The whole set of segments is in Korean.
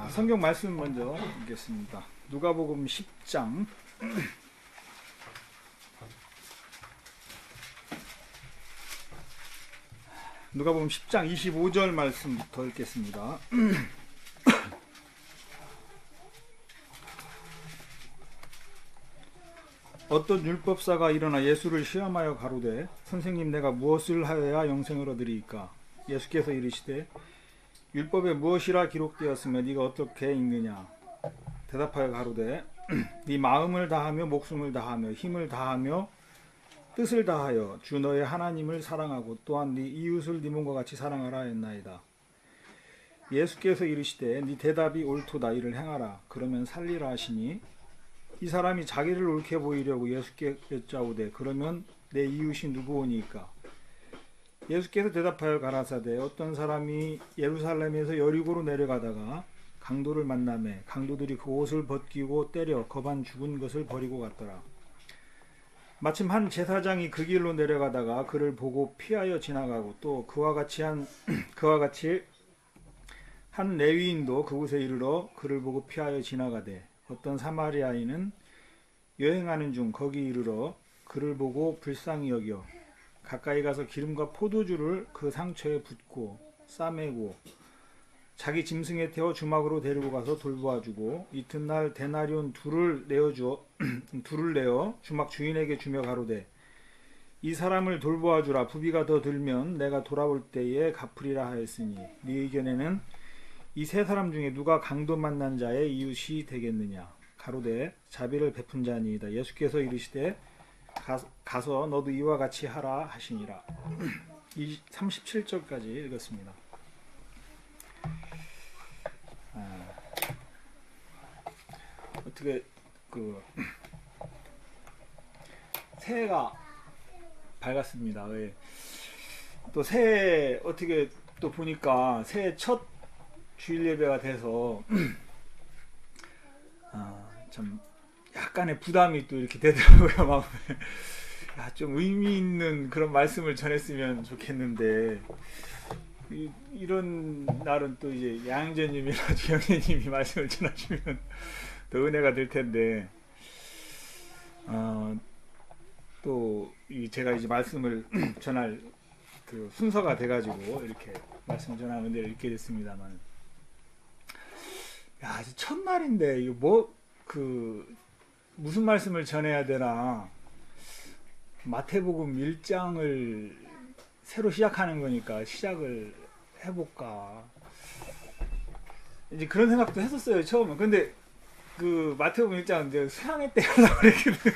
성경 말씀 먼저 읽겠습니다. 누가복음 10장 누가복음 10장 25절 말씀부터 읽겠습니다. 어떤 율법사가 일어나 예수를 시험하여 가로되 선생님, 내가 무엇을 하여야 영생을 얻으리이까? 예수께서 이르시되 율법에 무엇이라 기록되었으며 네가 어떻게 읽느냐? 대답하여 가로되 네 마음을 다하며 목숨을 다하며 힘을 다하며 뜻을 다하여 주 너의 하나님을 사랑하고 또한 네 이웃을 네 몸과 같이 사랑하라 했나이다. 예수께서 이르시되 네 대답이 옳도다. 이를 행하라. 그러면 살리라 하시니 이 사람이 자기를 옳게 보이려고 예수께 여짜오되 그러면 내 이웃이 누구오니까? 예수께서 대답하여 가라사대 어떤 사람이 예루살렘에서 여리고로 내려가다가 강도를 만나매 강도들이 그 옷을 벗기고 때려 거반 죽은 것을 버리고 갔더라. 마침 한 제사장이 그 길로 내려가다가 그를 보고 피하여 지나가고 또 그와 같이 한 레위인도 그곳에 이르러 그를 보고 피하여 지나가되 어떤 사마리아인은 여행하는 중 거기 이르러 그를 보고 불쌍히 여겨 가까이 가서 기름과 포도주를 그 상처에 붓고 싸매고 자기 짐승에 태워 주막으로 데리고 가서 돌보아주고 이튿날 데나리온 둘을 내어 주막 주인에게 주며 가로되 이 사람을 돌보아주라. 부비가 더 들면 내가 돌아올 때에 갚으리라 하였으니 네 의견에는 이 세 사람 중에 누가 강도 만난 자의 이웃이 되겠느냐? 가로되 자비를 베푼 자니이다. 예수께서 이르시되 가서 너도 이와 같이 하라 하시니라. 37절까지 읽었습니다. 어떻게 새해가 밝았습니다. 또 새해 어떻게 또 보니까 새해 첫 주일 예배가 돼서 참 약간의 부담이 또 이렇게 되더라고요. 마음에. 좀 의미 있는 그런 말씀을 전했으면 좋겠는데 이런 날은 또 이제 양재님이나 주영재님이 말씀을 전하시면 더 은혜가 될 텐데 또 제가 이제 말씀을 전할 그 순서가 돼가지고 이렇게 말씀 전하는 은혜를 읽게 됐습니다만, 첫날인데 이거 무슨 말씀을 전해야 되나. 마태복음 1장을 새로 시작하는 거니까 시작을 해볼까 이제 그런 생각도 했었어요 처음에. 근데 그 마태복음 1장은 이제 수양회 때 하려고 그랬거든요.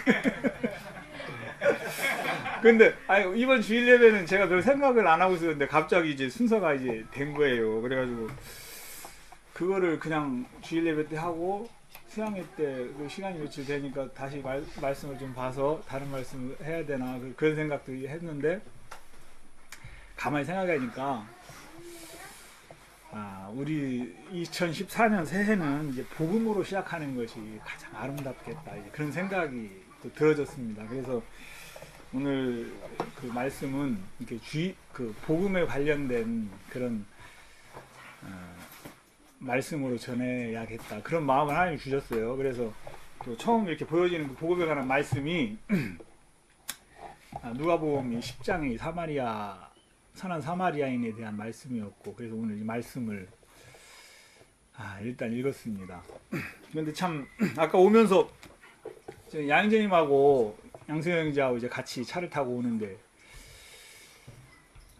근데 이번 주일 예배는 제가 별 생각을 안 하고 있었는데 갑자기 이제 순서가 이제 된 거예요. 그래가지고 그거를 그냥 주일 예배 때 하고 수양회 때 그 시간이 며칠 되니까 다시 말씀을 좀 봐서 다른 말씀을 해야 되나 그런 생각도 했는데, 가만히 생각하니까 우리 2014년 새해는 이제 복음으로 시작하는 것이 가장 아름답겠다, 이제 그런 생각이 또 들어졌습니다. 그래서 오늘 그 말씀은 이렇게 복음에 관련된 그런 말씀으로 전해야겠다, 그런 마음을 하나님이 주셨어요. 그래서 또 처음 이렇게 보여지는 그 복음에 관한 말씀이 누가복음 10장의 선한 사마리아인에 대한 말씀이었고, 그래서 오늘 이 말씀을 일단 읽었습니다. 그런데 참 아까 오면서 양재님하고 양승영 형제하고 이제 같이 차를 타고 오는데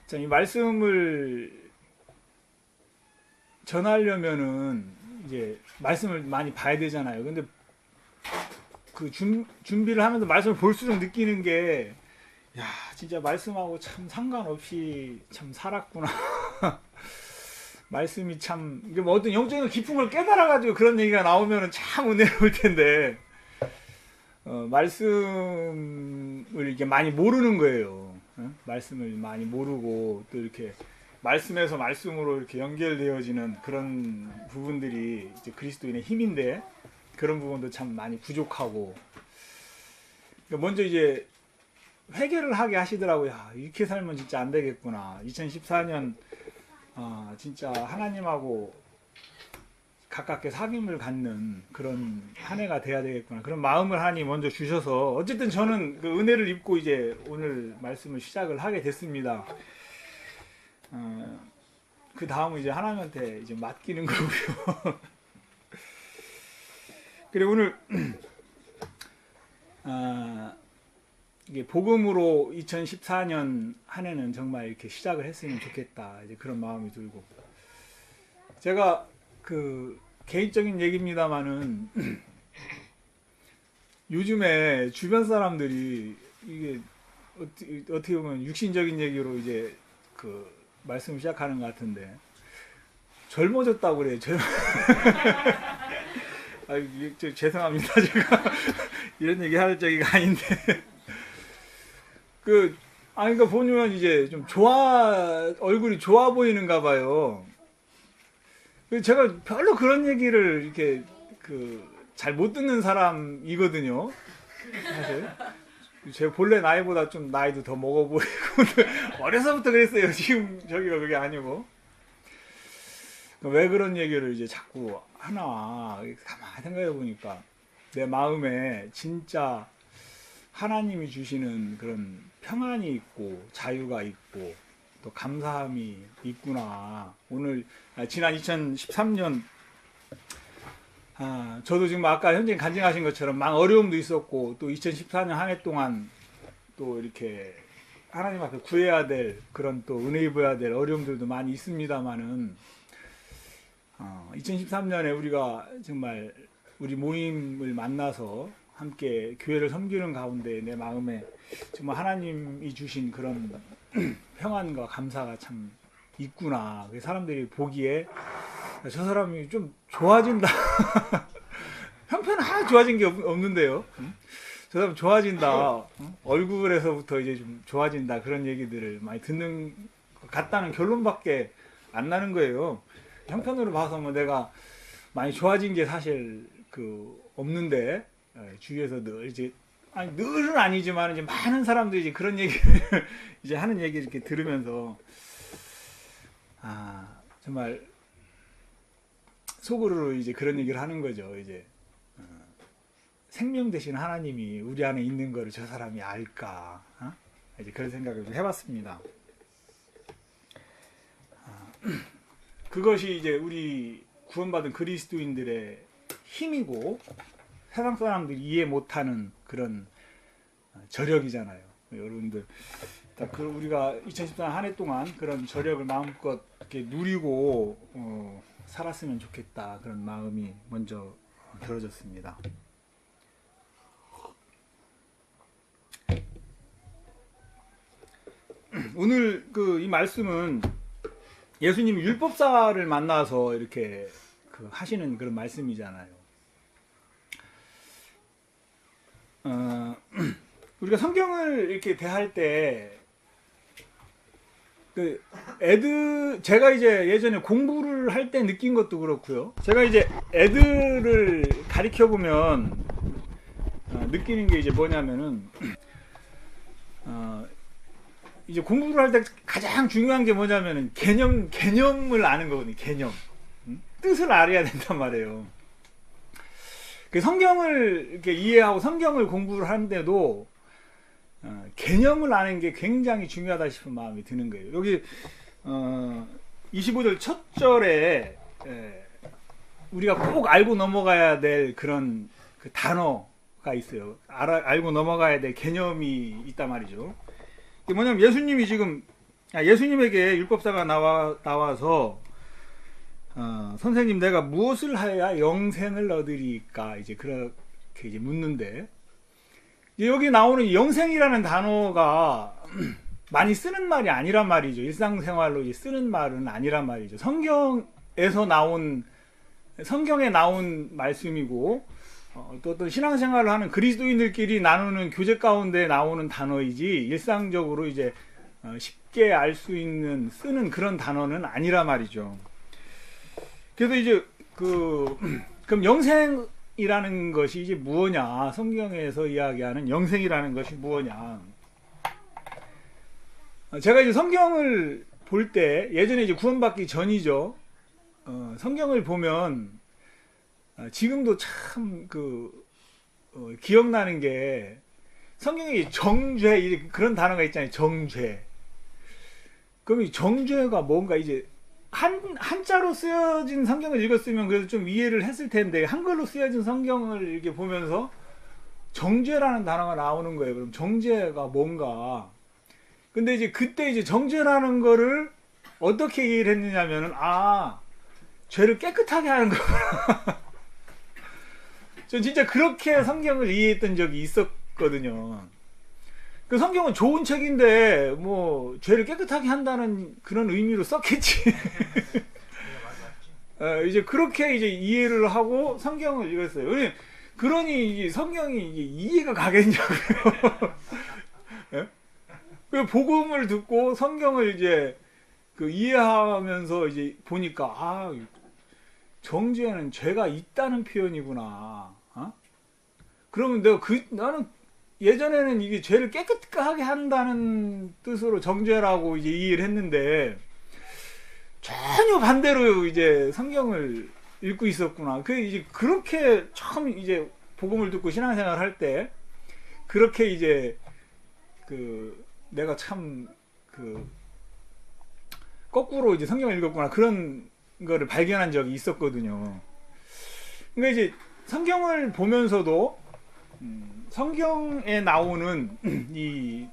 참 이 말씀을 전하려면은 이제 말씀을 많이 봐야 되잖아요. 근데 그 준비를 하면서 말씀을 볼수록 느끼는 게, 진짜 말씀하고 참 상관없이 참 살았구나. 말씀이 참, 뭐 어떤 영적인 깊은 걸 깨달아가지고 그런 얘기가 나오면은 참 은혜로울 텐데, 말씀을 이렇게 많이 모르는 거예요. 말씀을 많이 모르고 또 이렇게 말씀에서 말씀으로 이렇게 연결되어지는 그런 부분들이 이제 그리스도인의 힘인데, 그런 부분도 참 많이 부족하고, 먼저 이제 회개를 하게 하시더라고요. 이렇게 살면 진짜 안 되겠구나. 2014년 진짜 하나님하고 가깝게 사귐을 갖는 그런 한 해가 돼야 되겠구나. 그런 마음을 하나님 먼저 주셔서 어쨌든 저는 그 은혜를 입고 이제 오늘 말씀을 시작을 하게 됐습니다. 그 다음은 이제 하나님한테 이제 맡기는 거고요. 그리고 오늘 이게 복음으로 2014년 한 해는 정말 이렇게 시작을 했으면 좋겠다. 이제 그런 마음이 들고, 제가 그 개인적인 얘기입니다만은 요즘에 주변 사람들이 이게 어떻게 보면 육신적인 얘기로 이제 그 말씀을 시작하는 것 같은데 젊어졌다고 그래요. 죄송합니다. 제가 이런 얘기 할 적이가 아닌데 그러니까 보면 이제 좀 얼굴이 좋아 보이는가 봐요. 제가 별로 그런 얘기를 이렇게 잘 못 듣는 사람이거든요. 사실 제 본래 나이보다 좀 나이도 더 먹어 보이고 어려서부터 그랬어요. 지금 저기가 그게 아니고. 왜 그런 얘기를 이제 자꾸 하나 가만히 생각해 보니까 내 마음에 진짜 하나님이 주시는 그런 평안이 있고 자유가 있고 또 감사함이 있구나. 오늘 지난 2013년 저도 지금 아까 현재님 간증하신 것처럼 많은 어려움도 있었고 또 2014년 한 해 동안 또 이렇게 하나님 앞에 구해야 될 그런 또 은혜 입어야 될 어려움들도 많이 있습니다만은 2013년에 우리가 정말 우리 모임을 만나서 함께 교회를 섬기는 가운데 내 마음에 정말 하나님이 주신 그런 평안과 감사가 참 있구나. 사람들이 보기에 저 사람이 좀 좋아진다. 형편은 하나 좋아진 게 없는데요. 저 사람 좋아진다. 얼굴에서부터 이제 좀 좋아진다. 그런 얘기들을 많이 듣는 것 같다는 결론밖에 안 나는 거예요. 형편으로 봐서 뭐 내가 많이 좋아진 게 사실 없는데 주위에서 늘 이제 늘은 아니지만 이제 많은 사람들이 이제 그런 얘기를 이제 하는 얘기 이렇게 들으면서 정말 속으로 이제 그런 얘기를 하는 거죠. 이제 생명 되신 하나님이 우리 안에 있는 거를 저 사람이 알까? 이제 그런 생각을 좀 해봤습니다. 그것이 이제 우리 구원받은 그리스도인들의 힘이고 세상 사람들이 이해 못하는 그런 저력이잖아요. 여러분들 우리가 2014년 한 해 동안 그런 저력을 마음껏 이렇게 누리고 살았으면 좋겠다. 그런 마음이 먼저 들어졌습니다. 오늘 이 말씀은 예수님이 율법사를 만나서 이렇게 하시는 그런 말씀이잖아요. 우리가 성경을 이렇게 대할 때 제가 이제 예전에 공부를 할 때 느낀 것도 그렇고요. 제가 이제 애들을 가르쳐 보면 느끼는 게 이제 뭐냐면은 이제 공부를 할 때 가장 중요한 게 뭐냐면은 개념을 아는 거거든요. 개념. 뜻을 알아야 된단 말이에요. 성경을 이렇게 이해하고 성경을 공부를 하는데도 개념을 아는 게 굉장히 중요하다 싶은 마음이 드는 거예요. 여기 25절 첫 절에 우리가 꼭 알고 넘어가야 될 그런 단어가 있어요. 알고 넘어가야 될 개념이 있단 말이죠. 이게 뭐냐면 예수님이 지금 예수님에게 율법사가 나와서 선생님 내가 무엇을 하여야 영생을 얻으리까 이제 그렇게 이제 묻는데 여기 나오는 영생이라는 단어가 많이 쓰는 말이 아니란 말이죠. 일상생활로 이제 쓰는 말은 아니란 말이죠. 성경에 나온 말씀이고 또 어떤 신앙생활을 하는 그리스도인들끼리 나누는 교제 가운데 나오는 단어이지 일상적으로 이제 쉽게 알 수 있는 쓰는 그런 단어는 아니란 말이죠. 그래서 이제 그럼 영생이라는 것이 이제 무엇냐? 성경에서 이야기하는 영생이라는 것이 무엇냐? 제가 이제 성경을 볼 때 예전에 이제 구원받기 전이죠. 성경을 보면 지금도 참 기억나는 게 성경에 정죄 그런 단어가 있잖아요. 정죄. 그럼 이 정죄가 뭔가 이제 한자로 쓰여진 성경을 읽었으면 그래도 좀 이해를 했을 텐데 한글로 쓰여진 성경을 이렇게 보면서 정죄라는 단어가 나오는 거예요. 그럼 정죄가 뭔가? 근데 이제 그때 이제 정죄라는 거를 어떻게 이해를 했느냐면은 죄를 깨끗하게 하는 거. 전 진짜 그렇게 성경을 이해했던 적이 있었거든요. 그 성경은 좋은 책인데 뭐 죄를 깨끗하게 한다는 그런 의미로 썼겠지. 이제 그렇게 이제 이해를 하고 성경을 읽었어요. 그러니 성경이 이해가 가겠냐고요. 예? 그 복음을 듣고 성경을 이제 이해하면서 이제 보니까 정죄는 죄가 있다는 표현이구나. 그러면 나는 예전에는 이게 죄를 깨끗하게 한다는 뜻으로 정죄라고 이제 이해를 했는데 전혀 반대로 이제 성경을 읽고 있었구나. 이제 그렇게 처음 이제 복음을 듣고 신앙생활 할 때 그렇게 이제 내가 참 거꾸로 이제 성경을 읽었구나 그런 거를 발견한 적이 있었거든요. 그러니까 이제 성경을 보면서도 성경에 나오는 이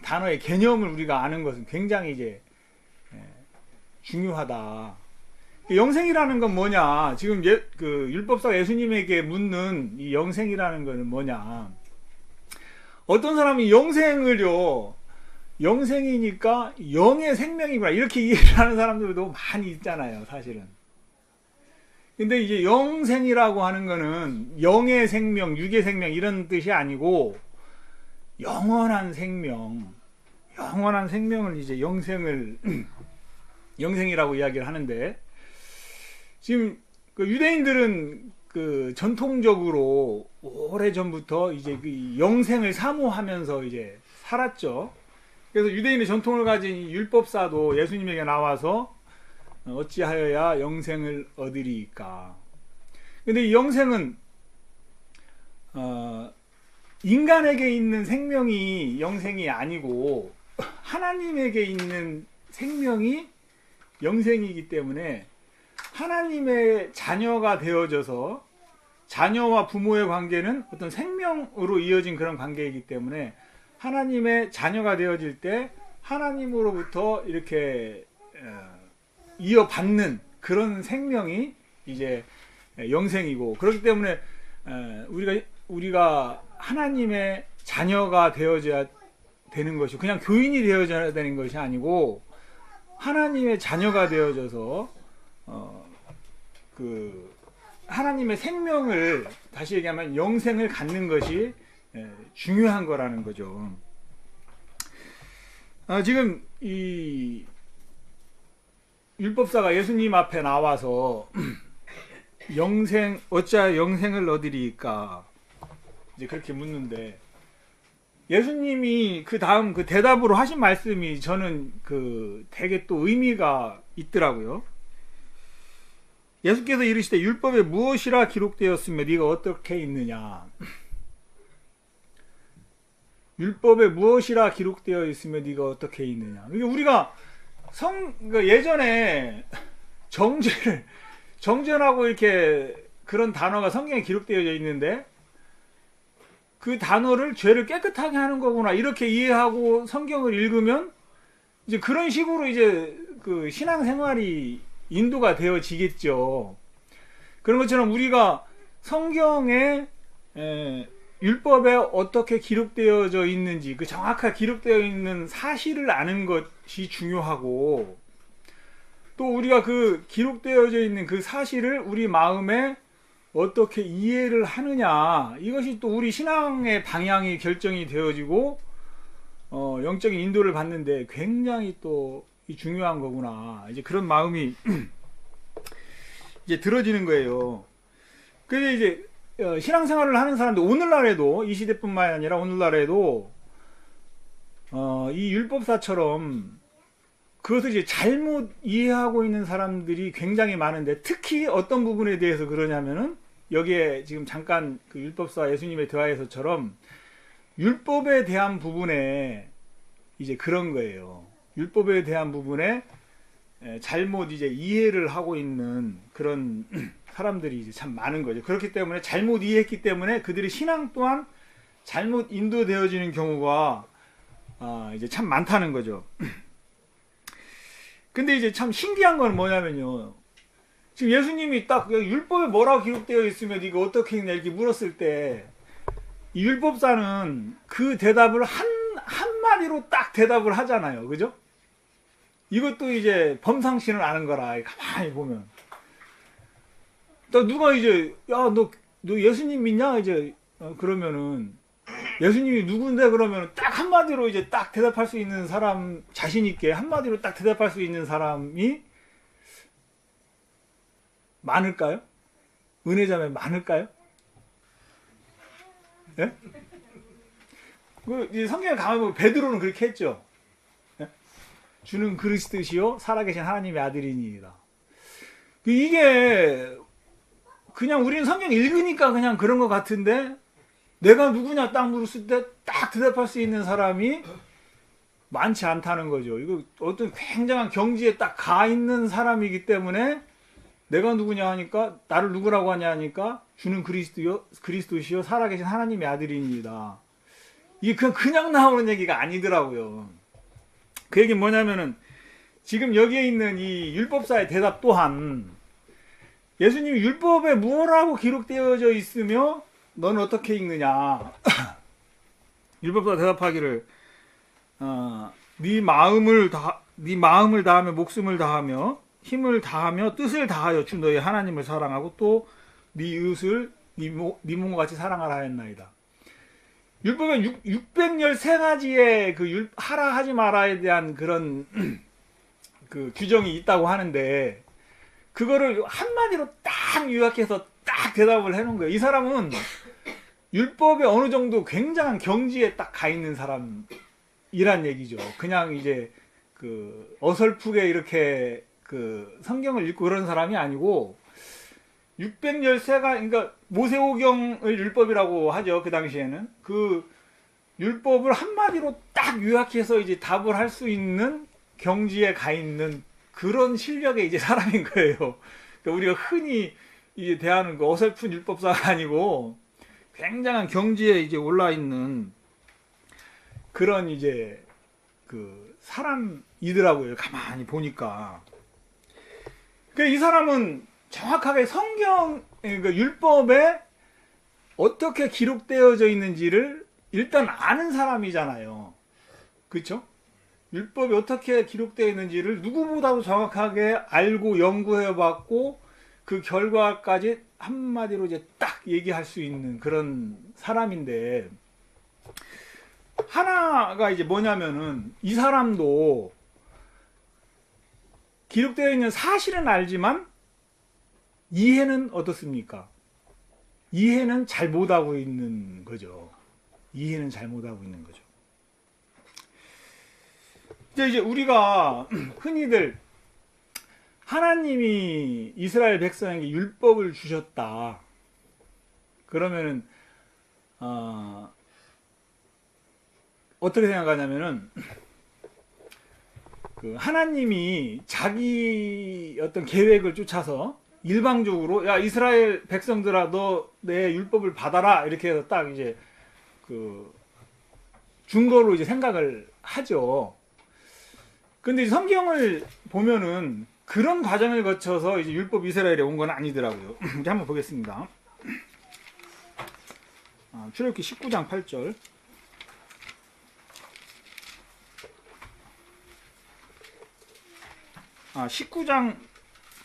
단어의 개념을 우리가 아는 것은 굉장히 이제 중요하다. 영생이라는 건 뭐냐? 지금 율법사가 예수님에게 묻는 이 영생이라는 것은 뭐냐? 어떤 사람이 영생이니까 영의 생명이구나 이렇게 이해를 하는 사람들도 많이 있잖아요, 사실은. 근데 이제 영생이라고 하는 거는 영의 생명, 육의 생명 이런 뜻이 아니고 영원한 생명을 이제 영생이라고 이야기를 하는데, 지금 유대인들은 전통적으로 오래 전부터 이제 영생을 사모하면서 이제 살았죠. 그래서 유대인의 전통을 가진 율법사도 예수님에게 나와서 어찌하여야 영생을 얻으리이까. 근데 이 영생은 인간에게 있는 생명이 영생이 아니고 하나님에게 있는 생명이 영생이기 때문에 하나님의 자녀가 되어져서 자녀와 부모의 관계는 어떤 생명으로 이어진 그런 관계이기 때문에 하나님의 자녀가 되어질 때 하나님으로부터 이렇게 이어받는 그런 생명이 이제 영생이고, 그렇기 때문에 우리가 하나님의 자녀가 되어져야 되는 것이 그냥 교인이 되어져야 되는 것이 아니고 하나님의 자녀가 되어져서 하나님의 생명을, 다시 얘기하면 영생을 갖는 것이 중요한 거라는 거죠. 지금 이 율법사가 예수님 앞에 나와서 어찌하여 영생을 얻으리이까 이제 그렇게 묻는데, 예수님이 그 다음 대답으로 하신 말씀이 저는 되게 또 의미가 있더라고요. 예수께서 이르시되 율법에 무엇이라 기록되었으며 네가 어떻게 있느냐. 율법에 무엇이라 기록되어 있으며 네가 어떻게 있느냐. 우리가 예전에 정죄라고 이렇게 그런 단어가 성경에 기록되어 있는데 그 단어를 죄를 깨끗하게 하는 거구나 이렇게 이해하고 성경을 읽으면 이제 그런 식으로 이제 신앙생활이 인도가 되어지겠죠. 그런 것처럼 우리가 성경에 율법에 어떻게 기록되어져 있는지 정확하게 기록되어 있는 사실을 아는 것이 중요하고, 또 우리가 기록되어져 있는 그 사실을 우리 마음에 어떻게 이해를 하느냐, 이것이 또 우리 신앙의 방향이 결정이 되어지고 영적인 인도를 받는데 굉장히 또 중요한 거구나, 이제 그런 마음이 이제 들어지는 거예요. 그래서 이제 신앙생활을 하는 사람들, 오늘날에도, 이 시대뿐만 아니라 오늘날에도 이 율법사처럼 그것을 이제 잘못 이해하고 있는 사람들이 굉장히 많은데, 특히 어떤 부분에 대해서 그러냐면은 여기에 지금 잠깐 그 율법사 예수님의 대화에서처럼 율법에 대한 부분에 이제 그런 거예요. 율법에 대한 부분에 잘못 이제 이해를 하고 있는 그런 사람들이 이제 참 많은 거죠. 그렇기 때문에 잘못 이해했기 때문에 그들의 신앙 또한 잘못 인도되어지는 경우가 이제 참 많다는 거죠. 근데 이제 참 신기한 건 뭐냐면요. 지금 예수님이 딱 율법에 뭐라고 기록되어 있으면 이거 어떻게 했냐 이렇게 물었을 때 이 율법사는 그 대답을 한마디로 딱 대답을 하잖아요. 그죠? 이것도 이제 범상신을 아는 거라 가만히 보면 또 누가 이제 야 너 예수님 믿냐 이제 그러면은 예수님이 누군데 그러면 딱 한마디로 이제 딱 대답할 수 있는 사람 자신 있게 한마디로 딱 대답할 수 있는 사람이 많을까요? 은혜자매 많을까요? 예? 그 성경에 가만 보면 베드로는 그렇게 했죠. 예? 주는 그리스도시요 살아계신 하나님의 아들이니이다. 이게 그냥 우리는 성경 읽으니까 그냥 그런 것 같은데 내가 누구냐 딱 물었을 때 딱 대답할 수 있는 사람이 많지 않다는 거죠. 이거 어떤 굉장한 경지에 딱 가 있는 사람이기 때문에 내가 누구냐 하니까 나를 누구라고 하냐 하니까 주는 그리스도시요 살아계신 하나님의 아들입니다. 이게 그냥 나오는 얘기가 아니더라고요. 그 얘기는 뭐냐면은 지금 여기에 있는 이 율법사의 대답 또한 예수님이 율법에 뭐라고 기록되어져 있으며 너는 어떻게 읽느냐. 율법사 대답하기를 네 마음을 다하며 목숨을 다하며 힘을 다하며 뜻을 다하여 주 너의 하나님을 사랑하고 또 네 이웃을 네 몸과 같이 사랑하라 하였나이다. 율법에 613가지의 그 하라 하지 마라에 대한 그런 그 규정이 있다고 하는데 그거를 한마디로 딱 요약해서 딱 대답을 해놓은 거예요. 이 사람은 율법에 어느 정도 굉장한 경지에 딱 가 있는 사람이란 얘기죠. 그냥 이제 그 어설프게 이렇게 그 성경을 읽고 그런 사람이 아니고 613가 그러니까 모세오경을 율법이라고 하죠. 그 당시에는 그 율법을 한마디로 딱 요약해서 이제 답을 할 수 있는 경지에 가 있는 그런 실력의 이제 사람인 거예요. 그러니까 우리가 흔히 이제 대하는 그 어설픈 율법사가 아니고 굉장한 경지에 이제 올라 있는 그런 이제 그 사람이더라고요. 가만히 보니까. 이 사람은 정확하게 성경, 그러니까 율법에 어떻게 기록되어져 있는지를 일단 아는 사람이잖아요. 그렇죠? 율법이 어떻게 기록되어 있는지를 누구보다도 정확하게 알고 연구해봤고 그 결과까지 한마디로 이제 딱 얘기할 수 있는 그런 사람인데 하나가 이제 뭐냐면은 이 사람도 기록되어 있는 사실은 알지만 이해는 어떻습니까? 이해는 잘 못하고 있는 거죠. 이해는 잘 못하고 있는 거죠. 이제 우리가 흔히들 하나님이 이스라엘 백성에게 율법을 주셨다. 그러면은 어떻게 생각하냐면은 그 하나님이 자기 어떤 계획을 쫓아서 일방적으로 야 이스라엘 백성들아 너 내 율법을 받아라 이렇게 해서 딱 이제 그 준거로 이제 생각을 하죠. 근데 성경을 보면은 그런 과정을 거쳐서 이제 율법 이스라엘에 온 건 아니더라고요. 이제 한번 보겠습니다. 출애굽기 19장 8절. 19장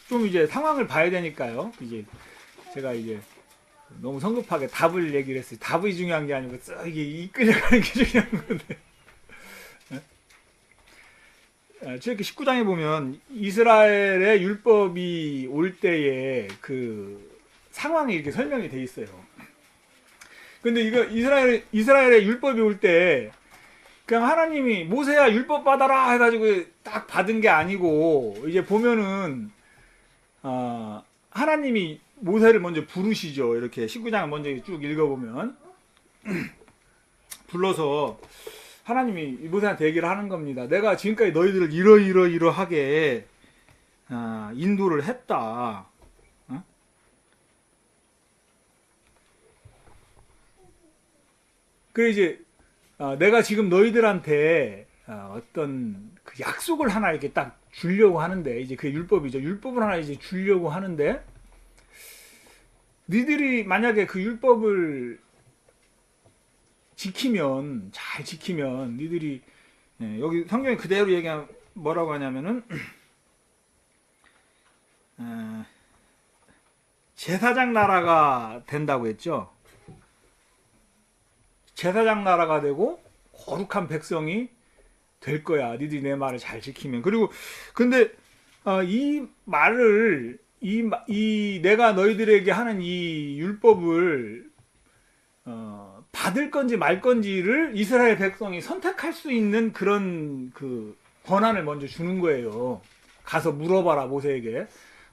좀 이제 상황을 봐야 되니까요. 이제 제가 이제 너무 성급하게 답을 얘기를 했어요. 답이 중요한 게 아니고 이게 이끌려가는 게 중요한 건데. 출애굽기 19장에 보면 이스라엘의 율법이 올 때에 그 상황이 이렇게 설명이 돼 있어요. 근데 이거 이스라엘의 율법이 올 때 그냥 하나님이 모세야 율법 받아라 해가지고 딱 받은 게 아니고 이제 보면은 하나님이 모세를 먼저 부르시죠. 이렇게 19장을 먼저 쭉 읽어보면 불러서 하나님이 모세한테 얘기를 하는 겁니다. 내가 지금까지 너희들을 이러이러하게 인도를 했다. 그래 이제 내가 지금 너희들한테 어떤 그 약속을 하나 이렇게 딱 주려고 하는데, 이제 그 율법이죠. 율법을 하나 이제 주려고 하는데, 너희들이 만약에 그 율법을 지키면, 잘 지키면, 너희들이 여기 성경에 그대로 얘기하면 뭐라고 하냐면은 제사장 나라가 된다고 했죠. 제사장 나라가 되고 거룩한 백성이 될 거야. 니들이 내 말을 잘 지키면. 그리고 근데 이 말을 내가 너희들에게 하는 이 율법을 받을 건지 말 건지를 이스라엘 백성이 선택할 수 있는 그런 그 권한을 먼저 주는 거예요. 가서 물어봐라, 모세에게.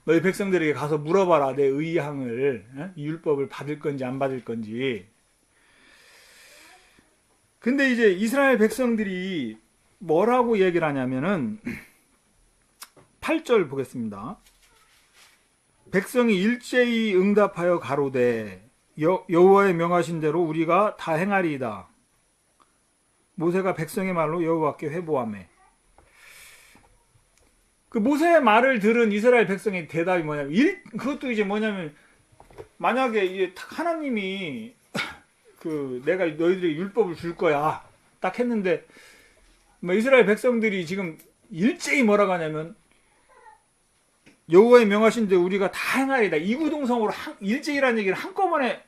너희 백성들에게 가서 물어봐라, 내 의향을. 이 율법을 받을 건지 안 받을 건지. 근데 이제 이스라엘 백성들이 뭐라고 얘기를 하냐면은 8절 보겠습니다. 백성이 일제히 응답하여 가로되 여호와의 명하신 대로 우리가 다 행하리이다. 모세가 백성의 말로 여호와께 회보하매. 그 모세의 말을 들은 이스라엘 백성의 대답이 뭐냐면, 그것도 이제 뭐냐면, 만약에 이제 하나님이 내가 너희들에게 율법을 줄 거야 딱 했는데, 뭐 이스라엘 백성들이 지금 일제히 뭐라고 하냐면, 여호와의 명하신 대로 우리가 다 행하리이다. 이구동성으로 일제히라는 얘기를 한꺼번에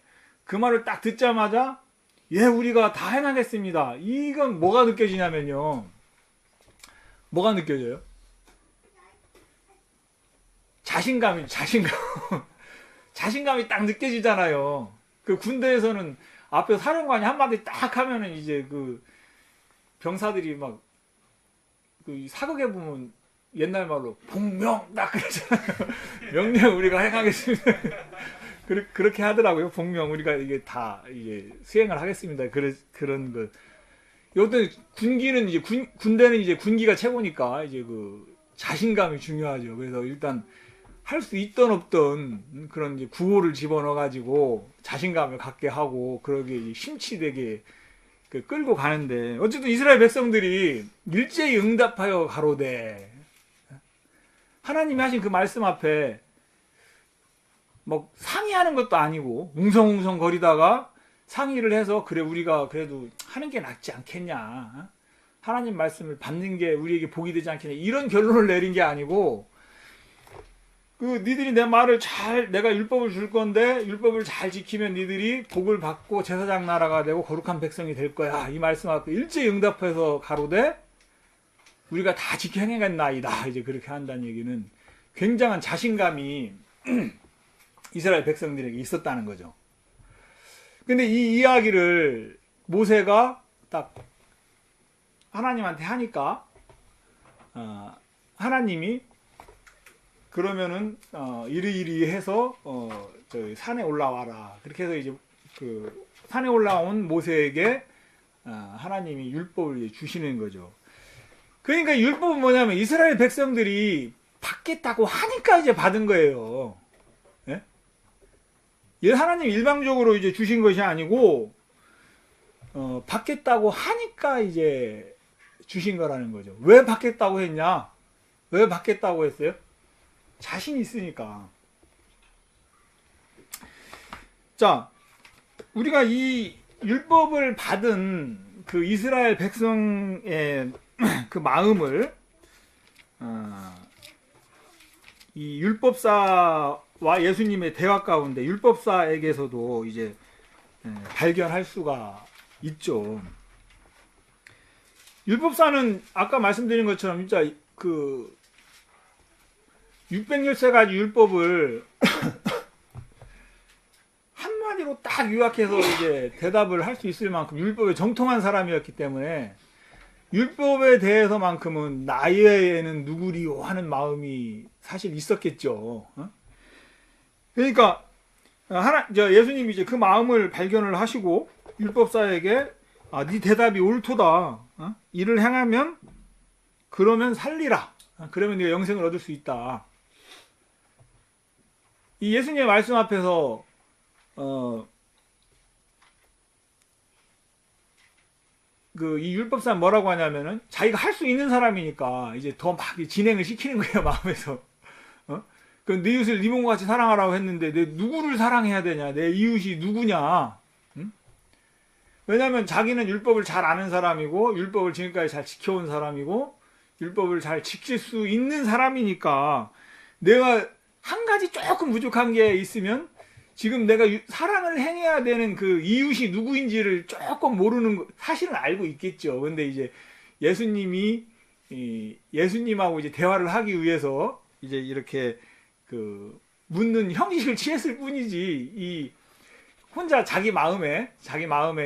그 말을 딱 듣자마자, 예, 우리가 다 행하겠습니다. 이건 뭐가 느껴지냐면요, 뭐가 느껴져요? 자신감이 딱 느껴지잖아요. 그 군대에서는 앞에 사령관이 한마디 딱 하면은 이제 그 병사들이 막 그 사극에 보면 옛날 말로 복명 딱 그러잖아요. 명령 우리가 행하겠습니다. 그렇게 하더라고요. 복명 우리가 이게 다 이제 수행을 하겠습니다. 그런 거. 여튼 군기는 이제 군대는 이제 군기가 최고니까 이제 그 자신감이 중요하죠. 그래서 일단 할 수 있던 없던 그런 이제 구호를 집어넣어 가지고 자신감을 갖게 하고 그러게 심취되게 끌고 가는데, 어쨌든 이스라엘 백성들이 일제히 응답하여 가로되, 하나님이 하신 그 말씀 앞에 뭐 상의하는 것도 아니고 웅성웅성 거리다가 상의를 해서, 그래 우리가 그래도 하는 게 낫지 않겠냐, 하나님 말씀을 받는 게 우리에게 복이 되지 않겠냐, 이런 결론을 내린 게 아니고, 니들이 내 말을 내가 율법을 줄 건데 율법을 잘 지키면 니들이 복을 받고 제사장 나라가 되고 거룩한 백성이 될 거야, 이 말씀 앞에 일제히 응답해서 가로되 우리가 다 지켜 행하겠나이다, 이제 그렇게 한다는 얘기는 굉장한 자신감이 이스라엘 백성들에게 있었다는 거죠. 근데 이 이야기를 모세가 딱 하나님한테 하니까 하나님이 그러면은 이리이리 해서 저기 산에 올라와라, 그렇게 해서 이제 그 산에 올라온 모세에게 하나님이 율법을 주시는 거죠. 그러니까 율법은 뭐냐면 이스라엘 백성들이 받겠다고 하니까 이제 받은 거예요. 예? 하나님 일방적으로 이제 주신 것이 아니고 받겠다고 하니까 이제 주신 거라는 거죠. 왜 받겠다고 했냐? 왜 받겠다고 했어요? 자신이 있으니까. 자, 우리가 이 율법을 받은 그 이스라엘 백성의 그 마음을 이 율법사와 예수님의 대화 가운데 율법사에게서도 이제 발견할 수가 있죠. 율법사는 아까 말씀드린 것처럼 진짜 그 600열쇠가지 율법을 한마디로 딱 요약해서 이제 대답을 할 수 있을 만큼 율법에 정통한 사람이었기 때문에 율법에 대해서만큼은 나에게는 누구리요 하는 마음이 사실 있었겠죠. 그러니까 예수님이 이제 그 마음을 발견을 하시고 율법사에게 네 대답이 옳도다. 이를 행하면 그러면 살리라. 그러면 네가 영생을 얻을 수 있다. 이 예수님의 말씀 앞에서 이 율법사는 뭐라고 하냐면은 자기가 할 수 있는 사람이니까 이제 더 막 진행을 시키는 거예요, 마음에서. 네 이웃을 네 몸과 같이 사랑하라고 했는데 내 누구를 사랑해야 되냐? 내 이웃이 누구냐? 응? 왜냐하면 자기는 율법을 잘 아는 사람이고 율법을 지금까지 잘 지켜온 사람이고 율법을 잘 지킬 수 있는 사람이니까 내가 한 가지 조금 부족한 게 있으면 지금 내가 사랑을 행해야 되는 그 이웃이 누구인지를 조금 모르는 거, 사실은 알고 있겠죠. 근데 이제 예수님하고 이제 대화를 하기 위해서 이제 이렇게 묻는 형식을 취했을 뿐이지, 혼자 자기 마음에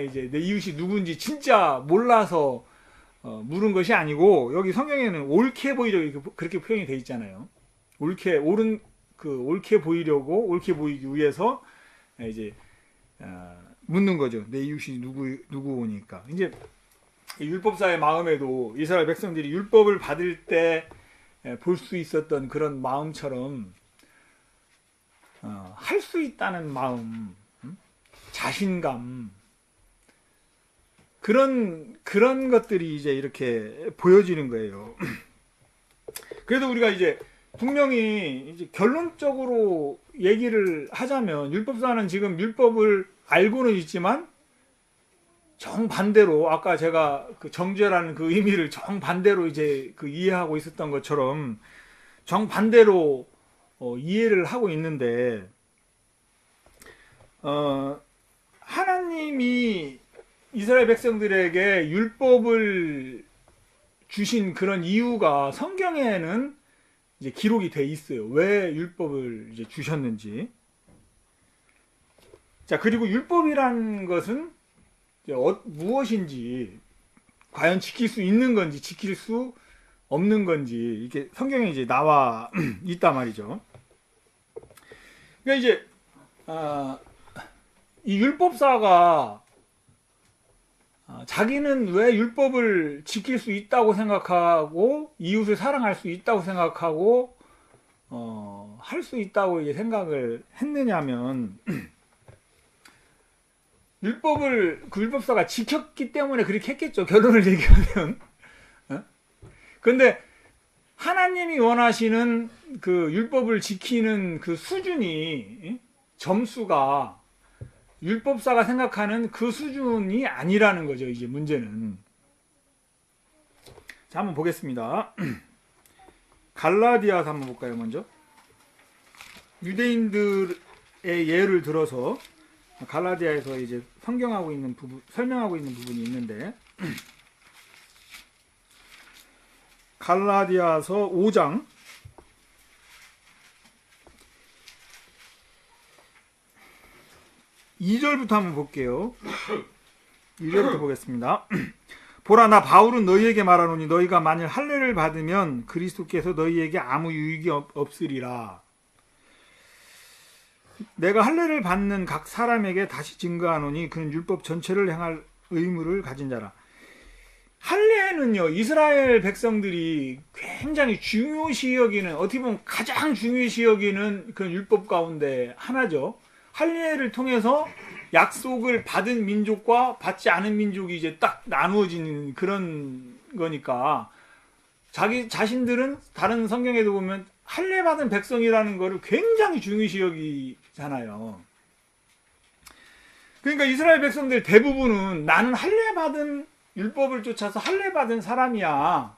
이제 내 이웃이 누군지 진짜 몰라서 물은 것이 아니고, 여기 성경에는 옳게 보이려고 그렇게 표현이 돼 있잖아요. 옳게 보이려고, 옳게 보이기 위해서 이제 묻는 거죠. 내 이웃이 누구니까. 이제 율법사의 마음에도 이스라엘 백성들이 율법을 받을 때 볼 수 있었던 그런 마음처럼 할 수 있다는 마음, 자신감, 그런 것들이 이제 이렇게 보여지는 거예요. 그래도 우리가 이제 분명히 이제 결론적으로 얘기를 하자면, 율법사는 지금 율법을 알고는 있지만 정반대로, 아까 제가 정죄라는 그 의미를 정반대로 이제 이해하고 있었던 것처럼 정반대로 이해를 하고 있는데, 하나님이 이스라엘 백성들에게 율법을 주신 그런 이유가 성경에는 이제 기록이 돼 있어요. 왜 율법을 이제 주셨는지. 자, 그리고 율법이란 것은 무엇인지, 과연 지킬 수 있는 건지 지킬 수 없는 건지, 이게 성경에 이제 나와 있단 말이죠. 그러니까 이제 이 율법사가 자기는 왜 율법을 지킬 수 있다고 생각하고 이웃을 사랑할 수 있다고 생각하고 할 수 있다고 이제 생각을 했느냐면, 율법사가 지켰기 때문에 그렇게 했겠죠. 결론을 얘기하면. 근데 하나님이 원하시는 그 율법을 지키는 그 수준이, 점수가 율법사가 생각하는 그 수준이 아니라는 거죠. 이제 문제는. 자, 한번 보겠습니다. 갈라디아서 한번 볼까요, 먼저? 유대인들의 예를 들어서 갈라디아에서 이제 설명하고 있는 부분이 있는데, 갈라디아서 5장 2절부터 한번 볼게요. 2절부터 보겠습니다. 보라, 나 바울은 너희에게 말하노니 너희가 만일 할례를 받으면 그리스도께서 너희에게 아무 유익이 없으리라. 내가 할례를 받는 각 사람에게 다시 증거하노니 그는 율법 전체를 행할 의무를 가진 자라. 할례는요, 이스라엘 백성들이 굉장히 중요시 여기는, 어떻게 보면 가장 중요시 여기는 그런 율법 가운데 하나죠. 할례를 통해서 약속을 받은 민족과 받지 않은 민족이 이제 딱 나누어지는 그런 거니까, 자기 자신들은 다른 성경에도 보면 할례 받은 백성이라는 거를 굉장히 중요시 여기잖아요. 그러니까 이스라엘 백성들 대부분은 나는 할례 받은, 율법을 쫓아서 할례 받은 사람이야.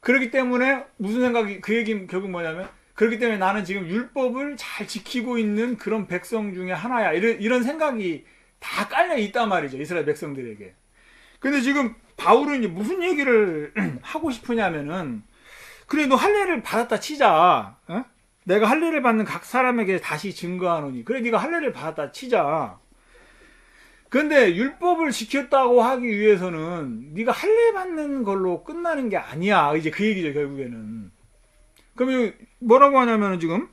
그렇기 때문에 무슨 생각이, 그 얘기는 결국 뭐냐면, 그렇기 때문에 나는 지금 율법을 잘 지키고 있는 그런 백성 중에 하나야. 이런 생각이 다 깔려 있단 말이죠, 이스라엘 백성들에게. 근데 지금 바울은 이제 무슨 얘기를 하고 싶으냐면은, 그래, 너 할례를 받았다 치자. 내가 할례를 받는 각 사람에게 다시 증거하노니. 그래, 네가 할례를 받았다 치자. 그런데 율법을 지켰다고 하기 위해서는 네가 할례 받는 걸로 끝나는 게 아니야. 이제 그 얘기죠, 결국에는. 그러면 뭐라고 하냐면은, 지금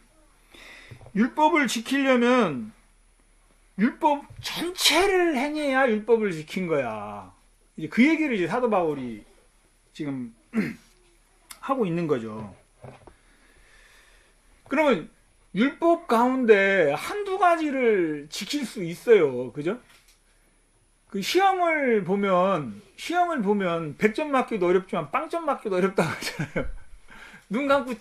율법을 지키려면 율법 전체를 행해야 율법을 지킨 거야. 이제 그 얘기를 이제 사도 바울이 지금 하고 있는 거죠. 그러면 율법 가운데 한두 가지를 지킬 수 있어요. 그죠? 그 시험을 보면 100점 맞기도 어렵지만 빵점 맞기도 어렵다고 하잖아요. 눈 감고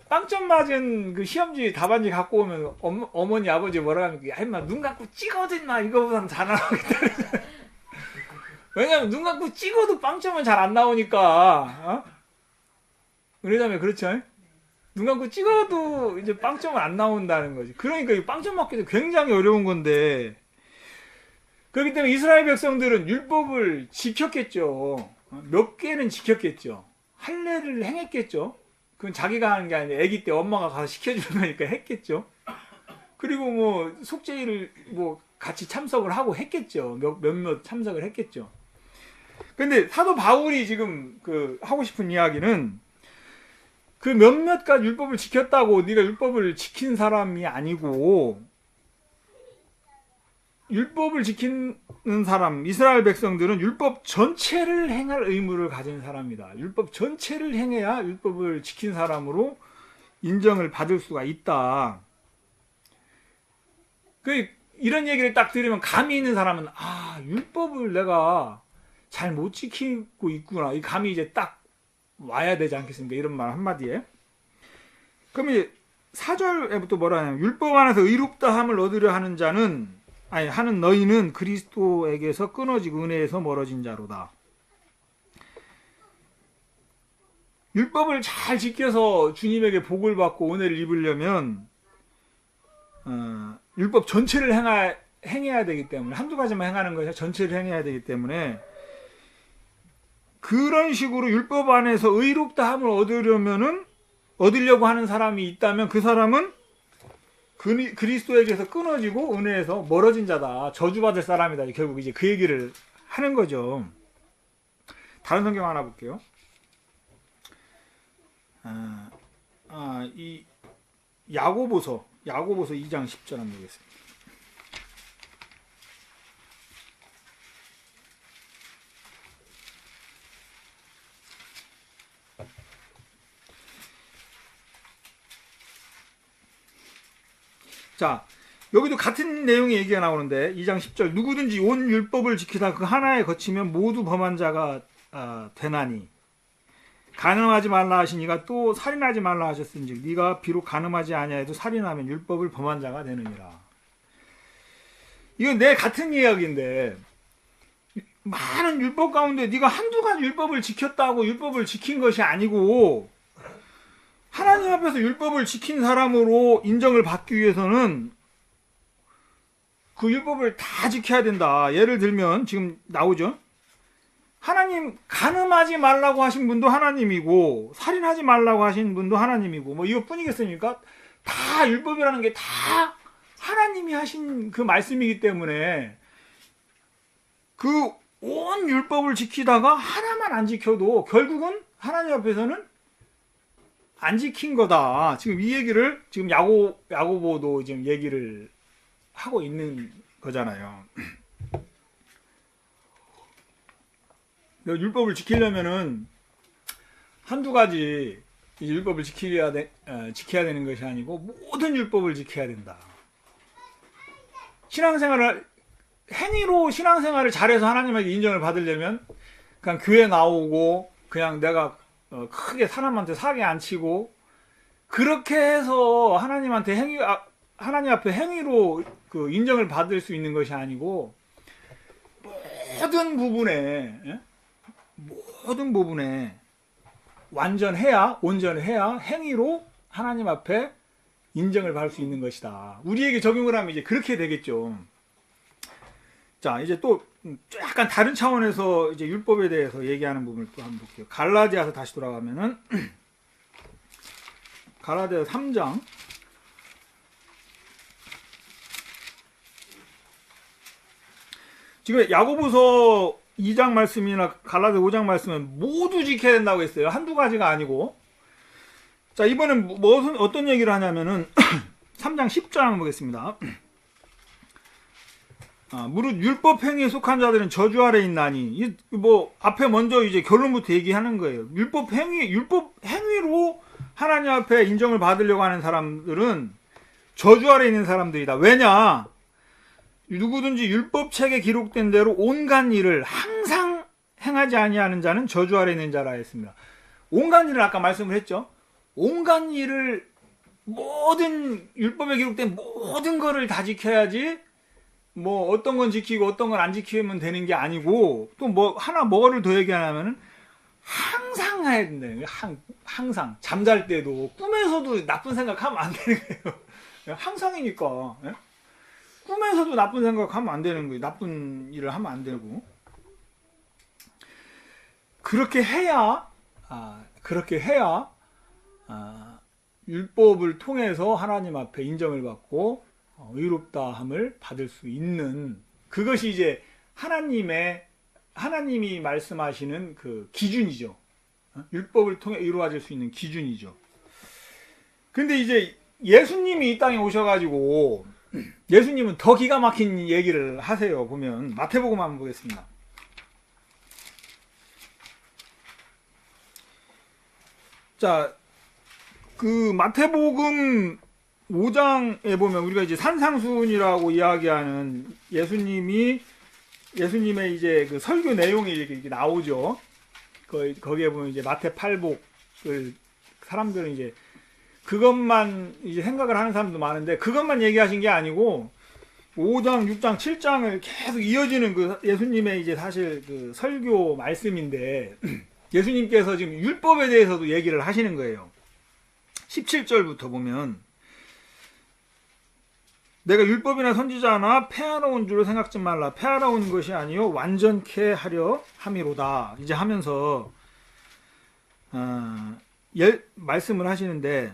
빵점 맞은 그 시험지 답안지 갖고 오면 어머니 아버지 뭐라 하면 야 임마 눈 감고 찍어도 임마 이거보다는 잘 나오겠다. 왜냐면 눈 감고 찍어도 빵점은 잘 안 나오니까. 그러자면 그렇죠? 눈 감고 찍어도 이제 빵점은 안 나온다는 거지. 그러니까 이 빵점 맞기도 굉장히 어려운 건데, 그렇기 때문에 이스라엘 백성들은 율법을 지켰겠죠. 몇 개는 지켰겠죠. 할례를 행했겠죠. 그건 자기가 하는 게 아니라 아기 때 엄마가 가서 시켜주는 거니까 했겠죠. 그리고 뭐 속죄일을 뭐 같이 참석을 하고 했겠죠. 몇몇 참석을 했겠죠. 근데 사도 바울이 지금 그 하고 싶은 이야기는 그 몇몇가 율법을 지켰다고 네가 율법을 지킨 사람이 아니고, 율법을 지키는 사람, 이스라엘 백성들은 율법 전체를 행할 의무를 가진 사람이다. 율법 전체를 행해야 율법을 지킨 사람으로 인정을 받을 수가 있다. 이런 얘기를 딱 들으면 감이 있는 사람은 율법을 내가 잘 못 지키고 있구나. 이 감이 이제 딱 와야 되지 않겠습니까? 이런 말 한마디에. 그럼 이제 4절에부터 뭐라 하냐면, 율법 안에서 의롭다함을 얻으려 하는 자는, 하는 너희는 그리스도에게서 끊어지고 은혜에서 멀어진 자로다. 율법을 잘 지켜서 주님에게 복을 받고 은혜를 입으려면 율법 전체를 행해야 되기 때문에, 한두 가지만 행하는 것이 전체를 행해야 되기 때문에, 그런 식으로 율법 안에서 의롭다함을 얻으려고 하는 사람이 있다면 그 사람은 그리스도에게서 끊어지고 은혜에서 멀어진 자다. 저주받을 사람이다. 결국 이제 그 얘기를 하는 거죠. 다른 성경 하나 볼게요. 이 야고보서 2장 10절 한번 보겠습니다. 자, 여기도 같은 내용의 얘기가 나오는데 2장 10절, 누구든지 온 율법을 지키다 그 하나에 거치면 모두 범한 자가 되나니, 간음하지 말라 하시니가 또 살인하지 말라 하셨은즉 네가 비록 간음하지 아니하여도 살인하면 율법을 범한 자가 되느니라. 이건 내 같은 이야기인데, 많은 율법 가운데 네가 한두 가지 율법을 지켰다고 율법을 지킨 것이 아니고, 하나님 앞에서 율법을 지킨 사람으로 인정을 받기 위해서는 그 율법을 다 지켜야 된다. 예를 들면 지금 나오죠. 하나님 간음하지 말라고 하신 분도 하나님이고, 살인하지 말라고 하신 분도 하나님이고, 뭐 이것뿐이겠습니까? 다 율법이라는 게 다 하나님이 하신 그 말씀이기 때문에, 그 온 율법을 지키다가 하나만 안 지켜도 결국은 하나님 앞에서는 안 지킨 거다. 지금 이 얘기를 지금 야고보도 지금 얘기를 하고 있는 거잖아요. 율법을 지키려면은 한두 가지 율법을 지켜야 되는 것이 아니고 모든 율법을 지켜야 된다. 행위로 신앙생활을 잘해서 하나님에게 인정을 받으려면 그냥 교회 나오고 그냥 내가 크게 사람한테 사기 안 치고 그렇게 해서 하나님 앞에 행위로 그 인정을 받을 수 있는 것이 아니고, 모든 부분에 온전해야 행위로 하나님 앞에 인정을 받을 수 있는 것이다. 우리에게 적용을 하면 이제 그렇게 되겠죠. 자, 이제 또 약간 다른 차원에서 이제 율법에 대해서 얘기하는 부분을 또 한번 볼게요. 갈라디아서 다시 돌아가면은 갈라디아 3장 지금 야고보서 2장 말씀이나 갈라디아 5장 말씀은 모두 지켜야 된다고 했어요. 한두 가지가 아니고. 자, 이번엔 어떤 얘기를 하냐면은 3장 10절 한번 보겠습니다. 무릇 율법 행위에 속한 자들은 저주 아래 있나니, 뭐 앞에 먼저 이제 결론부터 얘기하는 거예요. 율법 행위로 하나님 앞에 인정을 받으려고 하는 사람들은 저주 아래 있는 사람들이다. 왜냐? 누구든지 율법책에 기록된 대로 온갖 일을 항상 행하지 아니하는 자는 저주 아래 있는 자라 했습니다. 온갖 일을 아까 말씀을 했죠. 온갖 일을 모든 율법에 기록된 모든 거를 다 지켜야지, 뭐 어떤 건 지키고 어떤 건 안 지키면 되는 게 아니고, 또 뭐 하나 뭐를 더 얘기하냐면은 항상 해야 된다는 거예요. 항상 잠잘 때도 꿈에서도 나쁜 생각하면 안 되는 거예요. 항상이니까. 예? 꿈에서도 나쁜 생각하면 안 되는 거예요. 나쁜 일을 하면 안 되고. 그렇게 해야 율법을 통해서 하나님 앞에 인정을 받고 의롭다함을 받을 수 있는, 그것이 이제 하나님이 말씀하시는 그 기준이죠. 율법을 통해 이루어질 수 있는 기준이죠. 근데 이제 예수님이 이 땅에 오셔가지고 예수님은 더 기가 막힌 얘기를 하세요. 보면 마태복음 한번 보겠습니다. 자, 그 마태복음 5장에 보면 우리가 이제 산상수훈이라고 이야기하는 예수님의 이제 그 설교 내용이 이렇게 나오죠. 거기에 보면 이제 마태 8복을 사람들은 이제 그것만 이제 생각을 하는 사람도 많은데, 그것만 얘기하신 게 아니고 5장, 6장, 7장을 계속 이어지는 그 예수님의 이제 사실 그 설교 말씀인데, 예수님께서 지금 율법에 대해서도 얘기를 하시는 거예요. 17절부터 보면, 내가 율법이나 선지자나 폐하러 온 줄로 생각지 말라. 폐하러 온 것이 아니요 완전케 하려 함이로다. 이제 하면서 말씀을 하시는데,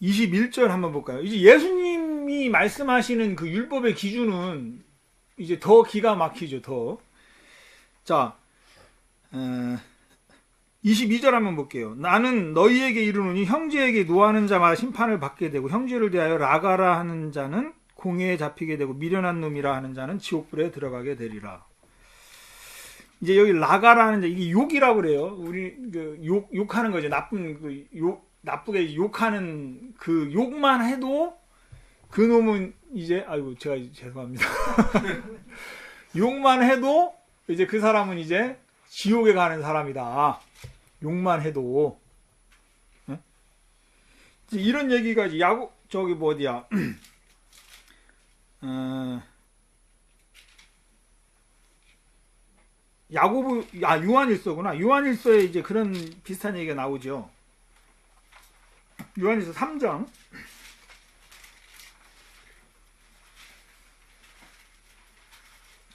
21절 한번 볼까요? 이제 예수님이 말씀하시는 그 율법의 기준은 이제 더 기가 막히죠. 더. 자, 22절 한번 볼게요. 나는 너희에게 이르노니 형제에게 노하는 자마다 심판을 받게 되고, 형제를 대하여 라가라 하는 자는 공회에 잡히게 되고, 미련한 놈이라 하는 자는 지옥불에 들어가게 되리라. 이제 여기 라가라 하는 자, 이게 욕이라고 그래요. 우리 그 욕하는 거죠. 나쁘게 욕하는 그 욕만 해도 그 놈은 이제, 아이고 제가 죄송합니다. 욕만 해도 이제 그 사람은 이제 지옥에 가는 사람이다. 욕만 해도. 네? 이런 얘기가 이제 저기 뭐 어디야? 요한일서구나. 요한일서에 이제 그런 비슷한 얘기가 나오죠. 요한일서 3장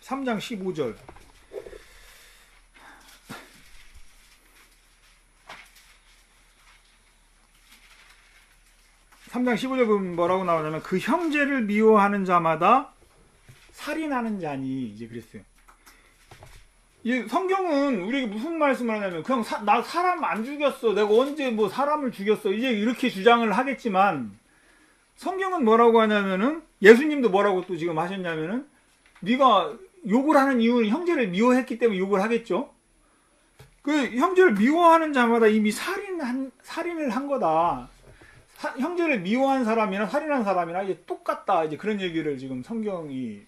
15절. 3장 15절 보면 뭐라고 나오냐면, 그 형제를 미워하는 자마다 살인하는 자니, 이제 그랬어요. 이 성경은 우리에게 무슨 말씀을 하냐면, 그냥 나 사람 안 죽였어, 내가 언제 뭐 사람을 죽였어, 이제 이렇게 주장을 하겠지만, 성경은 뭐라고 하냐면은, 예수님도 뭐라고 또 지금 하셨냐면은, 네가 욕을 하는 이유는 형제를 미워했기 때문에 욕을 하겠죠. 그 형제를 미워하는 자마다 이미 살인을 한 거다. 형제를 미워한 사람이나 살인한 사람이나 이제 똑같다. 이제 그런 얘기를 지금 성경이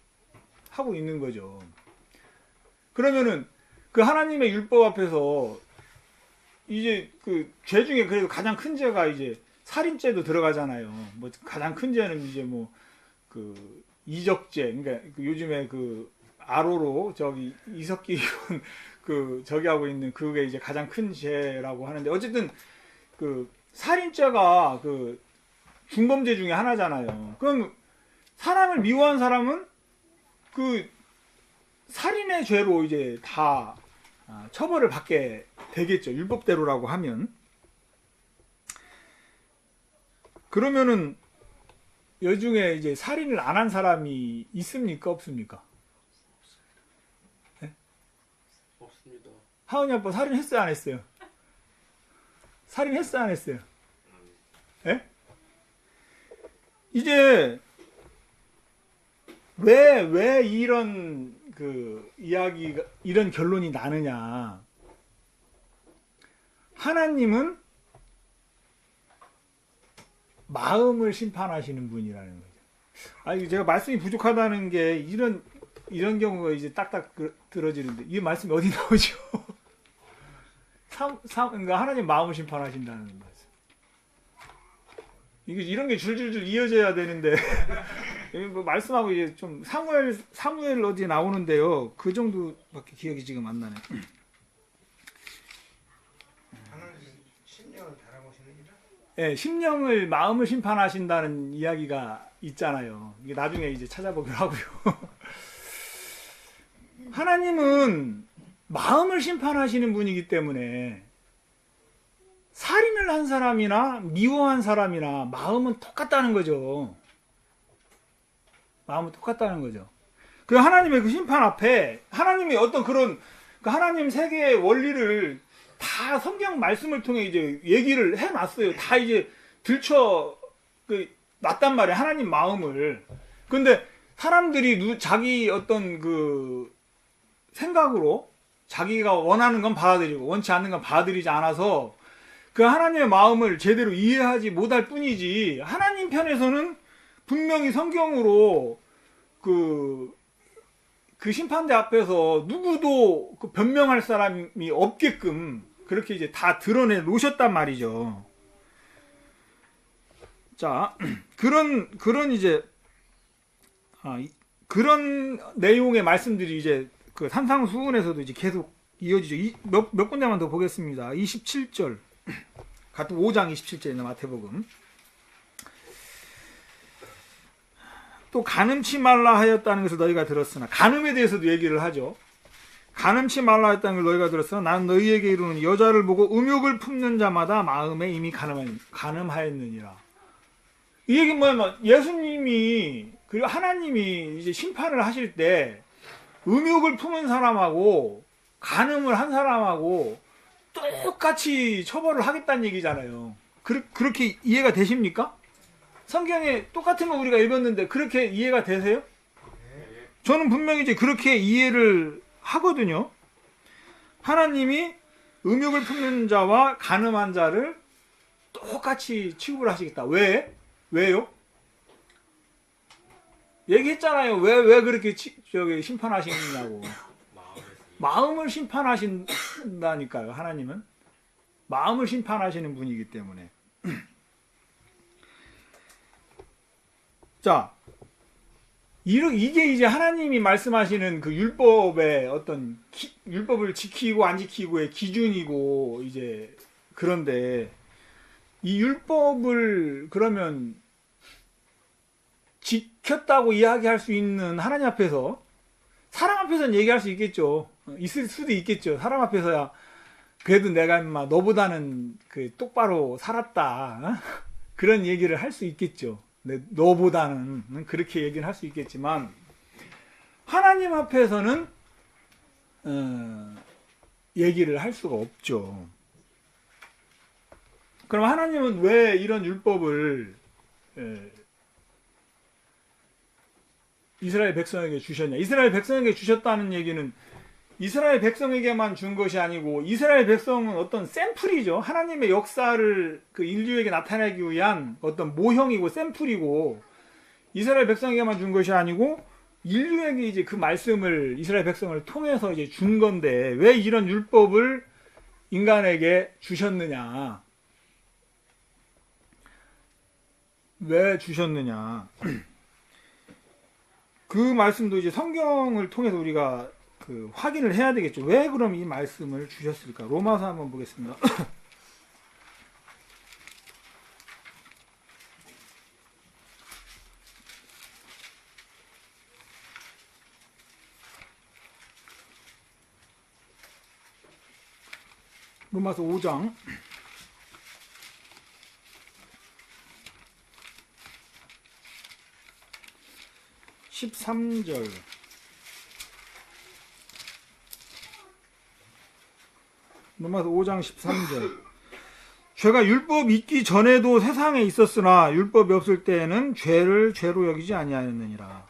하고 있는 거죠. 그러면은 그 하나님의 율법 앞에서 이제 그 죄 중에 그래도 가장 큰 죄가 이제 살인죄도 들어가잖아요. 뭐 가장 큰 죄는 이제 뭐 그 이적죄, 그러니까 요즘에 그 아로로 저기 이석기 그 저기 하고 있는 그게 이제 가장 큰 죄라고 하는데, 어쨌든 그 살인죄가 그 중범죄 중에 하나잖아요. 그럼 사람을 미워한 사람은 그 살인의 죄로 이제 다 처벌을 받게 되겠죠. 율법대로라고 하면. 그러면은 여중에 이제 살인을 안 한 사람이 있습니까? 없습니까? 네? 없습니다. 하은이 아빠 살인했어요? 안 했어요? 살인했어요? 안 했어요? 예? 이제 왜 이런 그 이야기가 이런 결론이 나느냐? 하나님은 마음을 심판하시는 분이라는 거죠. 아니 제가 말씀이 부족하다는 게 이런 경우가 이제 딱딱 들어지는데 이 말씀이 어디 나오죠? 그러니까 하나님 마음을 심판하신다는 말씀. 이게 이런 게 줄줄줄 이어져야 되는데 뭐 말씀하고 이제 좀 사무엘 어디에 나오는데요. 그 정도밖에 기억이 지금 안 나네. 하나님 심령을 바라보시느니라. 예, 심령을 마음을 심판하신다는 이야기가 있잖아요. 이게 나중에 이제 찾아보기로 하고요. 하나님은 마음을 심판하시는 분이기 때문에 살인을 한 사람이나 미워한 사람이나 마음은 똑같다는 거죠. 마음은 똑같다는 거죠. 그 하나님의 그 심판 앞에 하나님의 어떤 그런 그 하나님 세계의 원리를 다 성경 말씀을 통해 이제 얘기를 해놨어요. 다 이제 들춰 놨단 말이에요. 하나님 마음을. 근데 사람들이 자기 어떤 그 생각으로 자기가 원하는 건 받아들이고 원치 않는 건 받아들이지 않아서 그 하나님의 마음을 제대로 이해하지 못할 뿐이지 하나님 편에서는 분명히 성경으로 그 심판대 앞에서 누구도 그 변명할 사람이 없게끔 그렇게 이제 다 드러내 놓으셨단 말이죠. 자, 그런 이제 그런 내용의 말씀들이 이제 그 산상수훈에서도 이제 계속 이어지죠. 몇 군데만 더 보겠습니다. 27절. 같은 5장 27절에 있는 마태복음. 또 간음치 말라 하였다는 것을 너희가 들었으나 간음에 대해서도 얘기를 하죠. 간음치 말라 했다는 걸 너희가 들었으나 나는 너희에게 이르노니 여자를 보고 음욕을 품는 자마다 마음에 이미 간음하였느니라. 이 얘기는 뭐냐면 예수님이 그리고 하나님이 이제 심판을 하실 때 음욕을 품은 사람하고 간음을 한 사람하고 똑같이 처벌을 하겠다는 얘기잖아요. 그렇게 이해가 되십니까? 성경에 똑같은 거 우리가 읽었는데 그렇게 이해가 되세요? 저는 분명히 이제 그렇게 이해를 하거든요. 하나님이 음욕을 품는 자와 간음한 자를 똑같이 취급을 하시겠다. 왜요? 얘기했잖아요. 왜 그렇게 심판하시느냐고. 마음을 심판하신다니까요. 하나님은 마음을 심판하시는 분이기 때문에. 자, 이게 이제 하나님이 말씀하시는 그 율법의 어떤 율법을 지키고 안 지키고의 기준이고 이제 그런데 이 율법을 그러면 지켰다고 이야기할 수 있는 하나님 앞에서 사람 앞에서는 얘기할 수 있겠죠. 있을 수도 있겠죠. 사람 앞에서야 그래도 내가 인마 너보다는 그 똑바로 살았다. 그런 얘기를 할 수 있겠죠. 너보다는 그렇게 얘기를 할 수 있겠지만 하나님 앞에서는 얘기를 할 수가 없죠. 그럼 하나님은 왜 이런 율법을 이스라엘 백성에게 주셨냐? 이스라엘 백성에게 주셨다는 얘기는 이스라엘 백성에게만 준 것이 아니고 이스라엘 백성은 어떤 샘플이죠. 하나님의 역사를 그 인류에게 나타내기 위한 어떤 모형이고 샘플이고 이스라엘 백성에게만 준 것이 아니고 인류에게 이제 그 말씀을 이스라엘 백성을 통해서 이제 준 건데 왜 이런 율법을 인간에게 주셨느냐? 왜 주셨느냐? 그 말씀도 이제 성경을 통해서 우리가 그 확인을 해야 되겠죠. 왜 그럼 이 말씀을 주셨을까? 로마서 한번 보겠습니다. 로마서 5장 13절 로마서 5장 13절 죄가 율법 있기 전에도 세상에 있었으나 율법이 없을 때에는 죄를 죄로 여기지 아니하였느니라.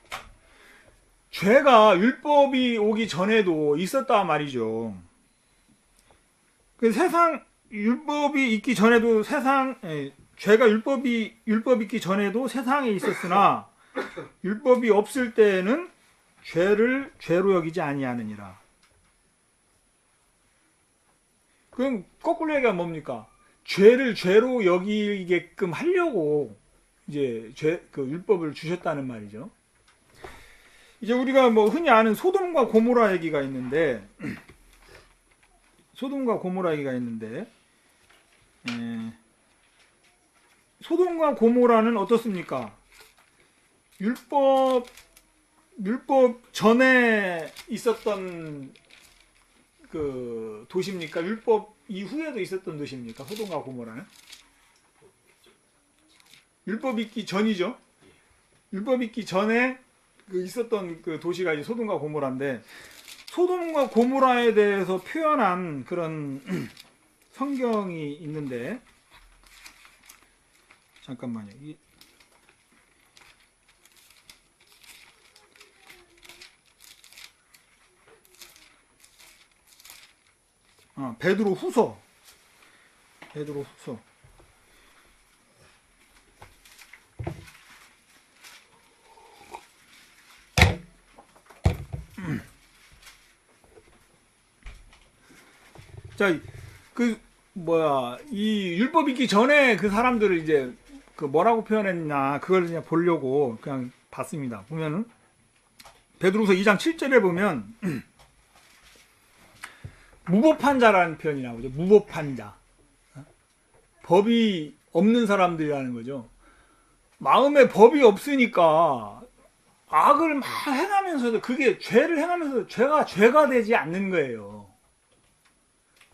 죄가 율법이 오기 전에도 있었다 말이죠. 그 세상 율법이 있기 전에도 죄가 율법이 있기 전에도 세상에 있었으나 율법이 없을 때에는 죄를 죄로 여기지 아니하느니라. 그럼 거꾸로 얘기하면 뭡니까? 죄를 죄로 여기게끔 하려고 이제 그 율법을 주셨다는 말이죠. 이제 우리가 뭐 흔히 아는 소돔과 고모라 얘기가 있는데, 소돔과 고모라는 어떻습니까? 율법 전에 있었던 그 도시입니까? 율법 이후에도 있었던 도시입니까? 소돔과 고모라는? 율법 있기 전이죠. 율법 있기 전에 있었던 그 도시가 이제 소돔과 고모라인데, 소돔과 고모라에 대해서 표현한 그런 성경이 있는데, 잠깐만요. 베드로 후서. 자, 이 율법 있기 전에 그 사람들을 이제 그 뭐라고 표현했나 그걸 그냥 보려고 그냥 봤습니다. 보면은 베드로서 2장 7절에 보면 무법한 자라는 표현이 나오죠. 무법한 자. 법이 없는 사람들이라는 거죠. 마음에 법이 없으니까 악을 막 행하면서도 그게 죄를 행하면서도 죄가 되지 않는 거예요.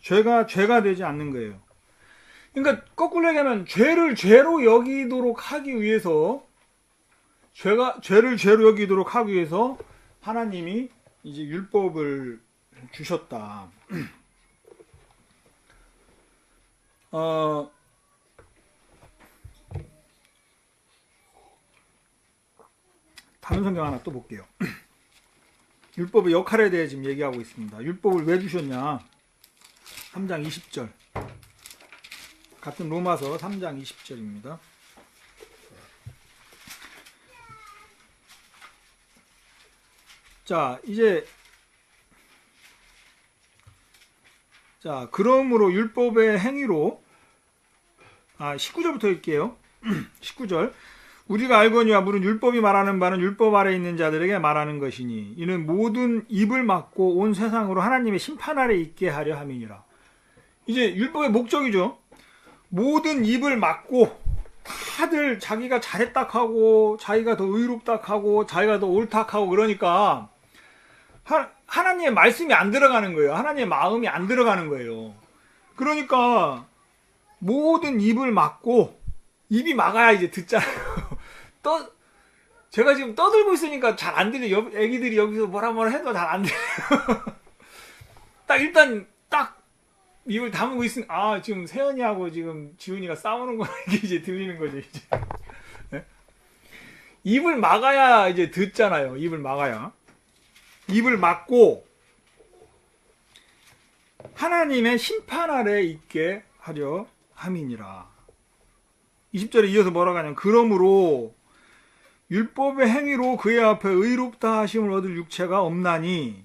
죄가 되지 않는 거예요. 그러니까 거꾸로 얘기하면 죄를 죄로 여기도록 하기 위해서 죄를 죄로 여기도록 하기 위해서 하나님이 이제 율법을 주셨다. 다른 성경 하나 또 볼게요. 율법의 역할에 대해 지금 얘기하고 있습니다. 율법을 왜 주셨냐? 3장 20절. 같은 로마서 3장 20절입니다. 자, 그러므로 율법의 행위로 19절부터 읽게요. 19절. 우리가 알거니와 물은 율법이 말하는 바는 율법 아래 있는 자들에게 말하는 것이니 이는 모든 입을 막고 온 세상으로 하나님의 심판 아래 있게 하려 함이니라. 이제 율법의 목적이죠. 모든 입을 막고 다들 자기가 잘했다 하고 자기가 더 의롭다 하고 자기가 더 옳다 하고 그러니까 하나님의 말씀이 안 들어가는 거예요. 하나님의 마음이 안 들어가는 거예요. 그러니까 모든 입을 막고, 입이 막아야 이제 듣잖아요. 제가 지금 떠들고 있으니까 잘 안 들려요. 애기들이 여기서 뭐라 해도 잘 안 들려요. 일단 입을 다물고 있으니까 지금 세연이하고 지금 지훈이가 싸우는 거 이게 이제 들리는 거죠. 이제. 네? 입을 막아야 이제 듣잖아요. 입을 막아야. 입을 막고 하나님의 심판 아래 있게 하려 함이니라. 20절에 이어서 뭐라고 하냐면 그러므로 율법의 행위로 그의 앞에 의롭다 하심을 얻을 육체가 없나니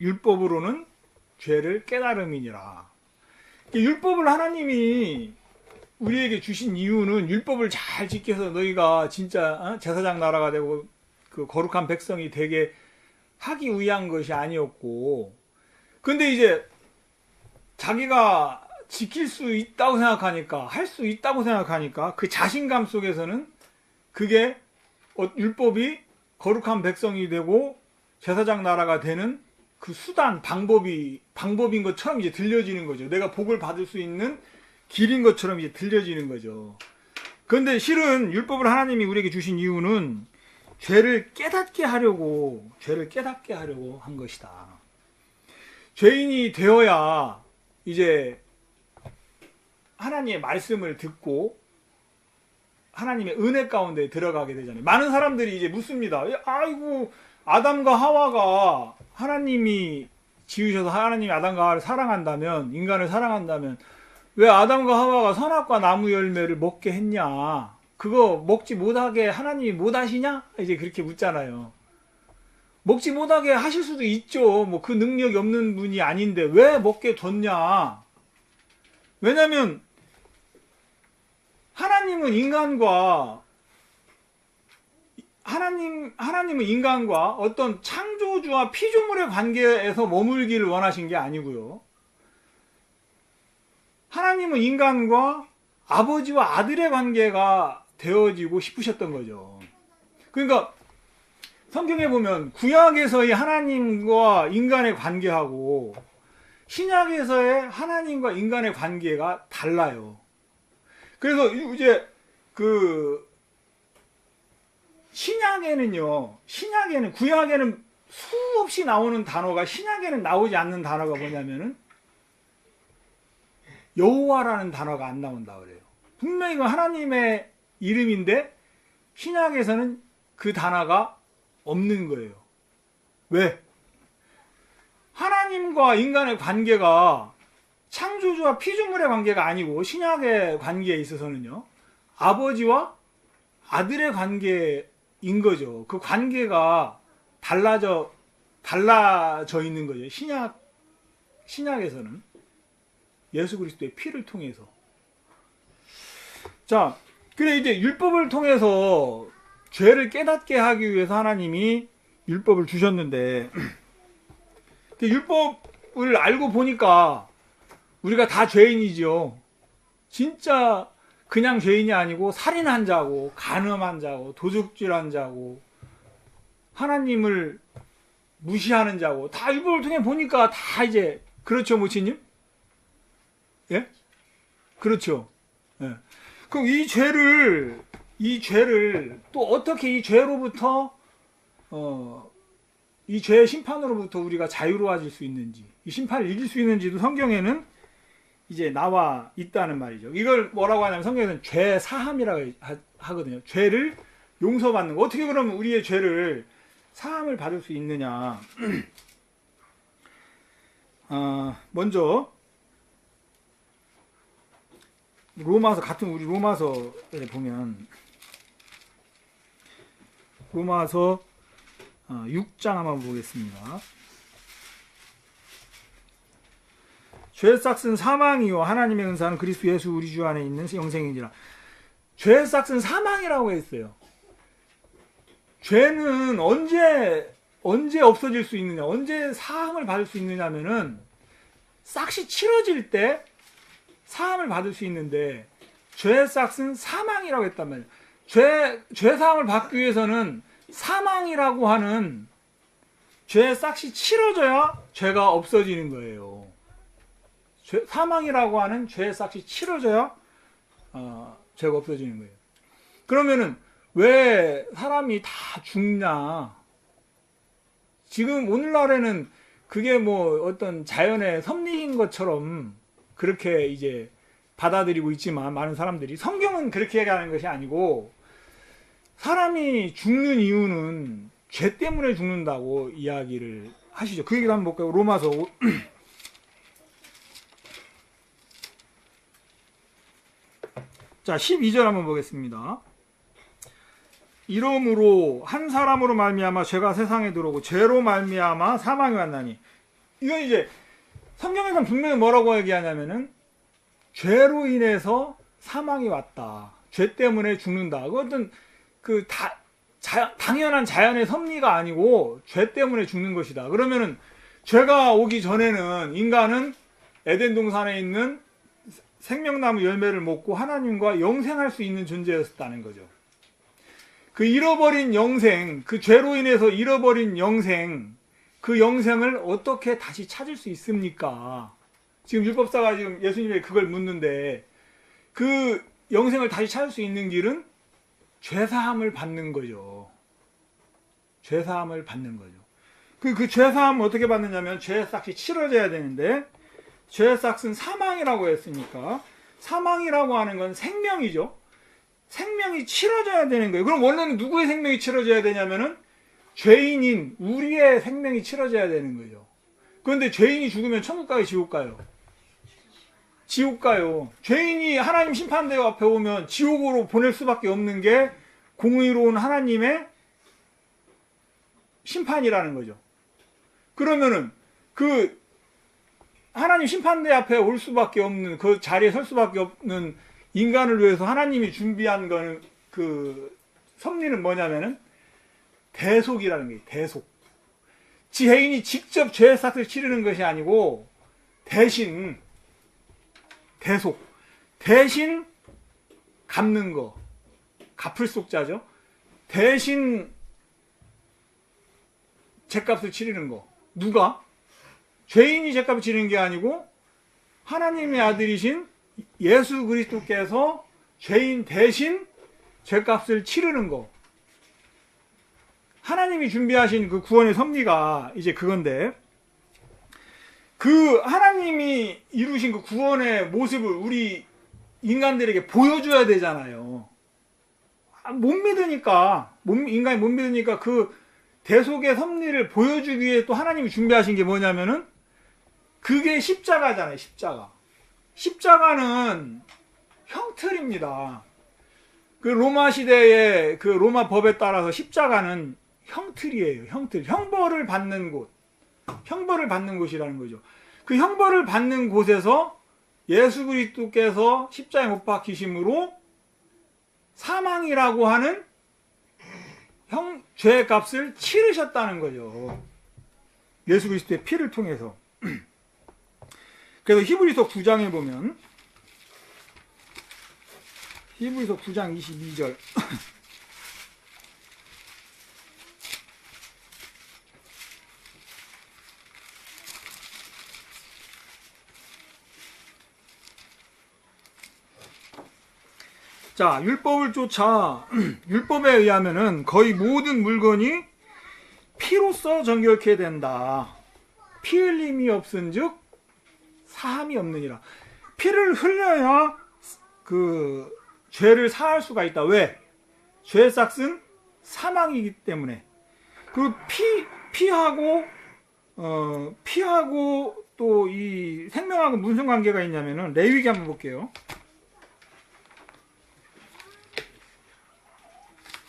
율법으로는 죄를 깨달음이니라. 율법을 하나님이 우리에게 주신 이유는 율법을 잘 지켜서 너희가 진짜 제사장 나라가 되고 그 거룩한 백성이 되게 하기 위한 것이 아니었고, 근데 이제 자기가 지킬 수 있다고 생각하니까, 할 수 있다고 생각하니까 그 자신감 속에서는 그게 율법이 거룩한 백성이 되고 제사장 나라가 되는 그 수단, 방법인 것처럼 이제 들려지는 거죠. 내가 복을 받을 수 있는 길인 것처럼 이제 들려지는 거죠. 그런데 실은 율법을 하나님이 우리에게 주신 이유는 죄를 깨닫게 하려고 한 것이다. 죄인이 되어야 이제 하나님의 말씀을 듣고 하나님의 은혜 가운데 들어가게 되잖아요. 많은 사람들이 이제 묻습니다. 아이고, 아담과 하와가 하나님이 지으셔서 하나님이 아담과 하와를 사랑한다면, 인간을 사랑한다면 왜 아담과 하와가 선악과 나무 열매를 먹게 했냐? 그거 먹지 못하게 하나님이 못하시냐? 이제 그렇게 묻잖아요. 먹지 못하게 하실 수도 있죠. 뭐 그 능력이 없는 분이 아닌데 왜 먹게 뒀냐? 왜냐면 하나님은 인간과 어떤 창조주와 피조물의 관계에서 머물기를 원하신 게 아니고요. 하나님은 인간과 아버지와 아들의 관계가 되어지고 싶으셨던 거죠. 그러니까 성경에 보면 구약에서의 하나님과 인간의 관계하고 신약에서의 하나님과 인간의 관계가 달라요. 그래서 이제 구약에는 수없이 나오는 단어가 신약에는 나오지 않는 단어가 뭐냐면은 여호와라는 단어가 안 나온다 그래요. 분명히 이건 하나님의 이름인데 신약에서는 그 단어가 없는 거예요. 왜? 하나님과 인간의 관계가 창조주와 피조물의 관계가 아니고 신약의 관계에 있어서는요, 아버지와 아들의 관계인 거죠. 그 관계가 달라져 있는 거죠. 신약에서는 예수 그리스도의 피를 통해서. 자, 그래 이제 율법을 통해서 죄를 깨닫게 하기 위해서 하나님이 율법을 주셨는데, 율법을 알고 보니까 우리가 다 죄인이죠. 진짜 그냥 죄인이 아니고 살인한 자고, 간음한 자고, 도둑질한 자고, 하나님을 무시하는 자고, 다 율법을 통해 보니까 다 이제, 그렇죠, 모치님? 예? 그렇죠. 예. 그럼 이 죄를 또 어떻게 이 죄로부터, 이 죄의 심판으로부터 우리가 자유로워질 수 있는지, 이 심판을 이길 수 있는지도 성경에는 이제 나와 있다는 말이죠. 이걸 뭐라고 하냐면 성경에는 죄 사함이라고 하거든요. 죄를 용서받는 거. 어떻게 그러면 우리의 죄를 사함을 받을 수 있느냐? 먼저 우리 로마서에 보면 로마서 6장 한번 보겠습니다. 죄의 싹은 사망이요 하나님의 은사는 그리스도 예수 우리 주 안에 있는 영생이니라. 죄의 싹은 사망이라고 했어요. 죄는 언제 없어질 수 있느냐, 언제 사함을 받을 수 있느냐면은 싹이 치러질 때 사함을 받을 수 있는데, 죄의 싹은 사망이라고 했단 말이에요. 죄 사함을 받기 위해서는 사망이라고 하는 죄의 싹이 치러져야 죄가 없어지는 거예요. 사망이라고 하는 죄의 싹이 치러져야 죄가 없어지는 거예요. 그러면은 왜 사람이 다 죽냐? 지금 오늘날에는 그게 뭐 어떤 자연의 섭리인 것처럼 그렇게 이제 받아들이고 있지만, 많은 사람들이 성경은 그렇게 얘기하는 것이 아니고, 사람이 죽는 이유는 죄 때문에 죽는다고 이야기를 하시죠. 그 얘기를 한번 볼까요? 로마서 자 12절 한번 보겠습니다. 이러므로 한 사람으로 말미암아 죄가 세상에 들어오고 죄로 말미암아 사망이 왔나니. 이건 이제 성경에서는 분명히 뭐라고 얘기하냐면은 죄로 인해서 사망이 왔다. 죄 때문에 죽는다. 그것은 당연한 자연의 섭리가 아니고 죄 때문에 죽는 것이다. 그러면은 죄가 오기 전에는 인간은 에덴 동산에 있는 생명나무 열매를 먹고 하나님과 영생할 수 있는 존재였다는 거죠. 그 잃어버린 영생, 그 죄로 인해서 잃어버린 영생, 그 영생을 어떻게 다시 찾을 수 있습니까? 지금 율법사가 지금 예수님에게 그걸 묻는데, 그 영생을 다시 찾을 수 있는 길은 죄사함을 받는 거죠. 죄사함을 받는 거죠. 그 죄사함을 어떻게 받느냐면 죄의 싹이 치러져야 되는데, 죄의 싹은 사망이라고 했으니까 사망이라고 하는 건 생명이죠. 생명이 치러져야 되는 거예요. 그럼 원래는 누구의 생명이 치러져야 되냐면은 죄인인 우리의 생명이 치러져야 되는 거죠. 그런데 죄인이 죽으면 천국 가요, 지옥 가요? 지옥 가요. 죄인이 하나님 심판대 앞에 오면 지옥으로 보낼 수밖에 없는 게 공의로운 하나님의 심판이라는 거죠. 그러면은 그 하나님 심판대 앞에 올 수밖에 없는, 그 자리에 설 수밖에 없는 인간을 위해서 하나님이 준비한 거는, 그 섭리는 뭐냐면은 대속이라는 거예요. 대속. 죄인이 직접 죄의 삭을 치르는 것이 아니고 대신 대속, 대신 갚는 거, 갚을 속자죠. 대신 죄값을 치르는 거. 누가? 죄인이 죄값을 치르는 게 아니고 하나님의 아들이신 예수 그리스도께서 죄인 대신 죄값을 치르는 거. 하나님이 준비하신 그 구원의 섭리가 이제 그건데, 그 하나님이 이루신 그 구원의 모습을 우리 인간들에게 보여줘야 되잖아요. 못 믿으니까, 인간이 못 믿으니까 그 대속의 섭리를 보여주기 위해 또 하나님이 준비하신 게 뭐냐면은 그게 십자가잖아요. 십자가. 십자가는 형틀입니다. 그 로마 시대의 그 로마 법에 따라서 십자가는 형틀이에요. 형틀. 형벌을 받는 곳. 형벌을 받는 곳이라는 거죠. 그 형벌을 받는 곳에서 예수 그리스도께서 십자가에 못 박히심으로 사망이라고 하는 죄의 값을 치르셨다는 거죠. 예수 그리스도의 피를 통해서. 그래서 히브리서 9장에 보면, 히브리서 9장 22절. 자, 율법을 쫓아, 율법에 의하면은 거의 모든 물건이 피로써 정결케 된다. 피 흘림이 없은즉 사함이 없느니라. 피를 흘려야 그 죄를 사할 수가 있다. 왜? 죄의 삭은 사망이기 때문에. 그리고 피하고 또 이 생명하고 무슨 관계가 있냐면은 레위기 한번 볼게요.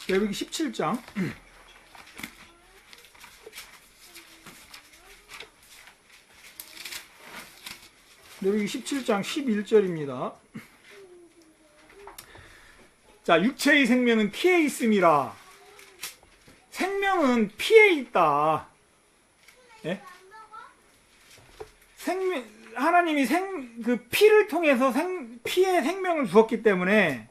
레위기 17장. 레위기 17장 11절입니다. 자, 육체의 생명은 피에 있음이라. 생명은 피에 있다. 예? 하나님이 그 피를 통해서 피에 생명을 주었기 때문에,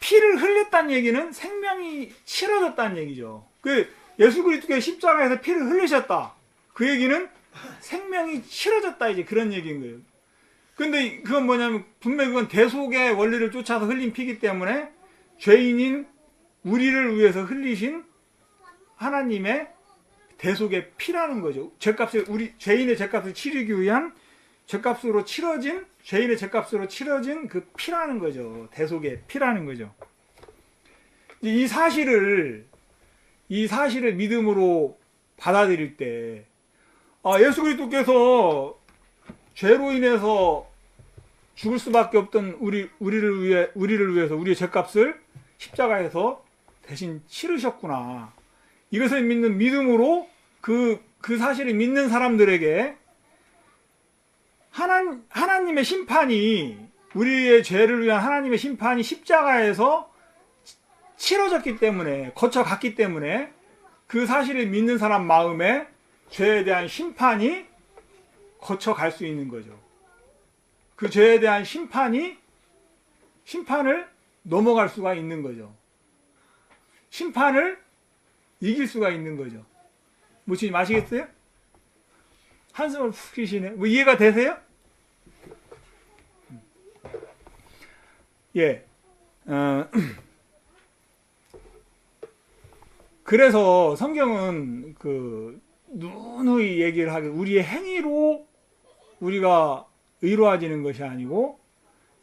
피를 흘렸다는 얘기는 생명이 치러졌다는 얘기죠. 그 예수 그리스도의 십자가에서 피를 흘리셨다. 그 얘기는 생명이 치러졌다, 이제 그런 얘기인 거예요. 근데 그건 뭐냐면 분명히 그건 대속의 원리를 쫓아서 흘린 피기 때문에 죄인인 우리를 위해서 흘리신 하나님의 대속의 피라는 거죠. 죄값을, 우리 죄인의 죄값을 치르기 위한 죄값으로 치러진, 죄인의 죄값으로 치러진 그 피라는 거죠. 대속의 피라는 거죠. 이 사실을 믿음으로 받아들일 때, 예수 그리스도께서 죄로 인해서 죽을 수밖에 없던 우리를 위해서 우리의 죄값을 십자가에서 대신 치르셨구나. 이것을 믿는 믿음으로 그 사실을 믿는 사람들에게 하나님의 심판이, 우리의 죄를 위한 하나님의 심판이 십자가에서 치러졌기 때문에, 거쳐갔기 때문에 그 사실을 믿는 사람 마음에 죄에 대한 심판이 거쳐갈 수 있는 거죠. 그 죄에 대한 심판을 넘어갈 수가 있는 거죠. 심판을 이길 수가 있는 거죠. 무슨 아시겠어요? 한숨을 푹 쉬시네. 뭐 이해가 되세요? 예. 그래서 성경은 그 누누이 얘기를 하기, 우리의 행위로 우리가 의로워지는 것이 아니고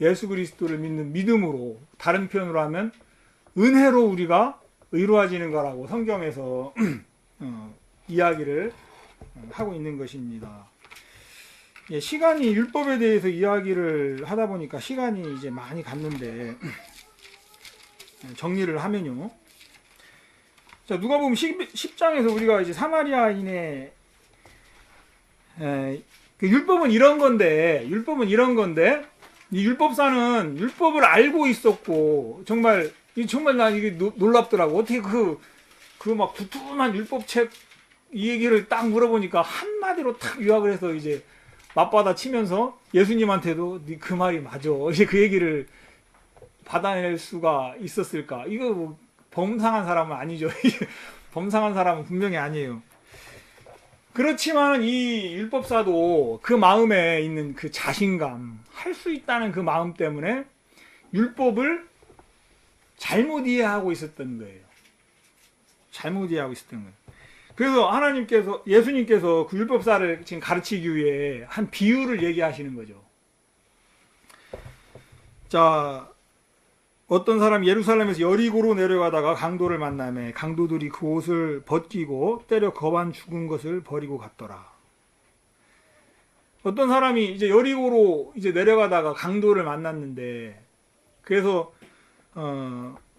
예수 그리스도를 믿는 믿음으로, 다른 표현으로 하면 은혜로 우리가 의로워지는 거라고 성경에서 이야기를 하고 있는 것입니다. 예, 시간이 율법에 대해서 이야기를 하다 보니까 시간이 이제 많이 갔는데 정리를 하면요. 자, 누가복음 10장에서 우리가 이제 사마리아인의 그 율법은 이런 건데 이 율법사는 율법을 알고 있었고 정말 난 이게 놀랍더라고. 어떻게 그 막 두툼한 율법책 이 얘기를 딱 물어보니까 한마디로 탁 요약을 해서 이제 맞받아 치면서 예수님한테도 네 그 말이 맞아. 이제 그 얘기를 받아낼 수가 있었을까? 이거 뭐 범상한 사람은 아니죠. 범상한 사람은 분명히 아니에요. 그렇지만 이 율법사도 그 마음에 있는 그 자신감, 할 수 있다는 그 마음 때문에 율법을 잘못 이해하고 있었던 거예요. 잘못 이해하고 있었던 거예요. 그래서 예수님께서 그 율법사를 지금 가르치기 위해 한 비유를 얘기하시는 거죠. 자, 어떤 사람이 예루살렘에서 여리고로 내려가다가 강도를 만나매 강도들이 그 옷을 벗기고 때려 거반 죽은 것을 버리고 갔더라. 어떤 사람이 이제 여리고로 이제 내려가다가 강도를 만났는데, 그래서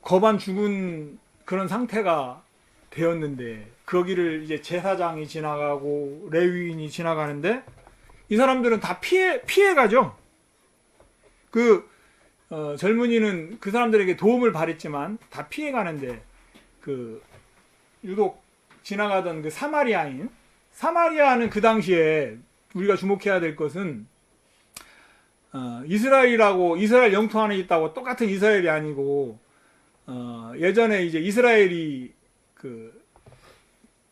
거반 죽은 그런 상태가 되었는데, 거기를 이제 제사장이 지나가고 레위인이 지나가는데 이 사람들은 다 피해 가죠. 젊은이는 그 사람들에게 도움을 바랬지만 다 피해 가는데, 유독 지나가던 그 사마리아는 그 당시에 우리가 주목해야 될 것은 이스라엘 영토 안에 있다고 똑같은 이스라엘이 아니고, 예전에 이제 이스라엘이 그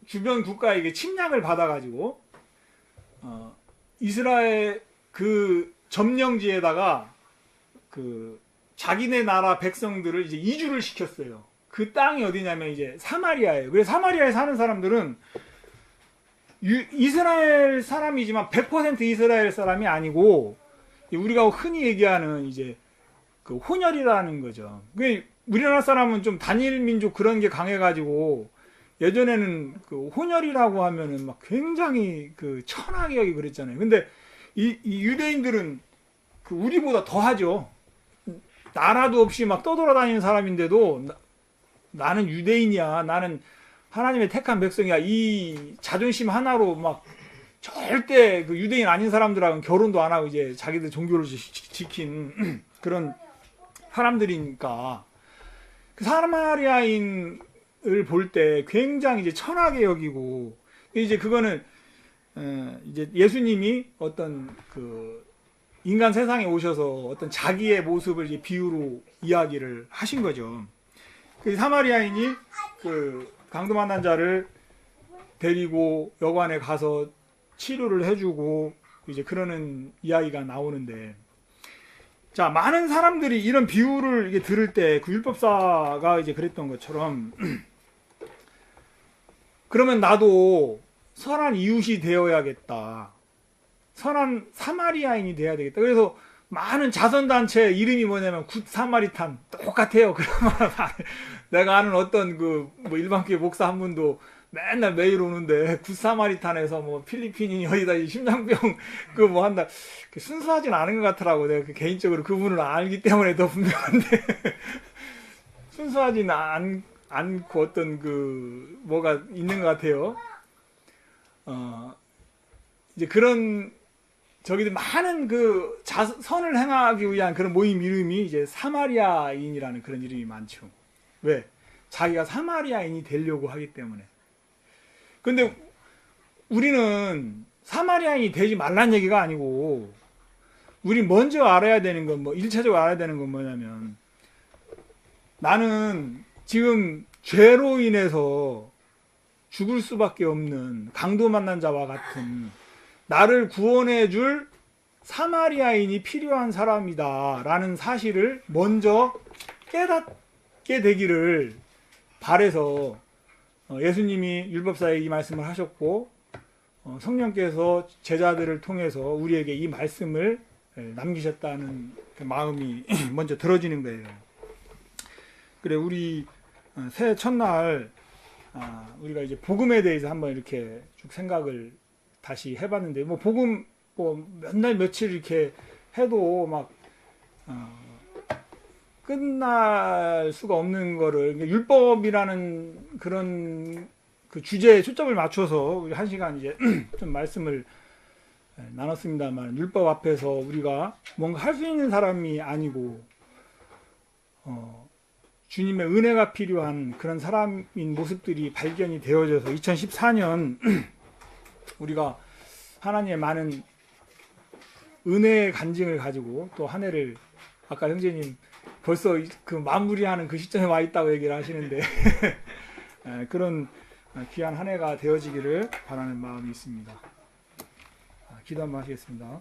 주변 국가에게 침략을 받아가지고 이스라엘 그 점령지에다가 자기네 나라 백성들을 이제 이주를 시켰어요. 그 땅이 어디냐면 이제 사마리아예요. 그래서 사마리아에 사는 사람들은 이스라엘 사람이지만 100% 이스라엘 사람이 아니고, 우리가 흔히 얘기하는 이제 그 혼혈이라는 거죠. 우리나라 사람은 좀 단일 민족 그런 게 강해가지고 예전에는 그 혼혈이라고 하면은 막 굉장히 그 천하게 여기 그랬잖아요. 근데 이 유대인들은 우리보다 더 하죠. 나라도 없이 막 떠돌아다니는 사람인데도 나는 유대인이야, 나는 하나님의 택한 백성이야, 이 자존심 하나로 막 절대 그 유대인 아닌 사람들하고는 결혼도 안 하고 이제 자기들 종교를 지킨 그런 사람들이니까 그 사마리아인을 볼 때 굉장히 이제 천하게 여기고, 이제 그거는 이제 예수님이 어떤 그 인간 세상에 오셔서 어떤 자기의 모습을 이제 비유로 이야기를 하신 거죠. 그 사마리아인이 그 강도 만난 자를 데리고 여관에 가서 치료를 해주고 이제 그러는 이야기가 나오는데, 자, 많은 사람들이 이런 비유를 이게 들을 때 그 율법사가 이제 그랬던 것처럼 그러면 나도 선한 이웃이 되어야겠다, 선한 사마리아인이 돼야 되겠다. 그래서 많은 자선단체 이름이 뭐냐면 굿 사마리탄, 똑같아요. 그러면 내가 아는 어떤 뭐 일반교회 목사 한 분도 맨날 매일 오는데 굿 사마리탄에서 뭐 필리핀인이 어디다 심장병 뭐 한다. 순수하진 않은 것 같더라고. 내가 개인적으로 그분을 알기 때문에 더 분명한데 순수하진 않고 어떤 뭐가 있는 것 같아요. 이제 그런 저기들 많은 선을 행하기 위한 그런 모임 이름이 이제 사마리아인이라는 그런 이름이 많죠. 왜? 자기가 사마리아인이 되려고 하기 때문에. 근데 우리는 사마리아인이 되지 말란 얘기가 아니고, 우리 먼저 알아야 되는 건 1차적으로 알아야 되는 건 뭐냐면, 나는 지금 죄로 인해서 죽을 수밖에 없는 강도 만난 자와 같은 나를 구원해 줄 사마리아인이 필요한 사람이다 라는 사실을 먼저 깨닫게 되기를 바래서 예수님이 율법사에 이 말씀을 하셨고, 성령께서 제자들을 통해서 우리에게 이 말씀을 남기셨다는 그 마음이 먼저 들어지는 거예요. 그래 우리 새해 첫날 우리가 이제 복음에 대해서 한번 이렇게 쭉 생각을 다시 해봤는데 뭐 복음 뭐 몇 날 며칠 이렇게 해도 막 끝날 수가 없는 거를 율법이라는 그런 그 주제에 초점을 맞춰서 우리 한 시간 이제 좀 말씀을 나눴습니다만 율법 앞에서 우리가 뭔가 할 수 있는 사람이 아니고 주님의 은혜가 필요한 그런 사람인 모습들이 발견이 되어져서 2014년 우리가 하나님의 많은 은혜의 간증을 가지고 또 한 해를 아까 형제님 벌써 그 마무리하는 그 시점에 와 있다고 얘기를 하시는데 그런 귀한 한 해가 되어지기를 바라는 마음이 있습니다. 기도 한번 하시겠습니다.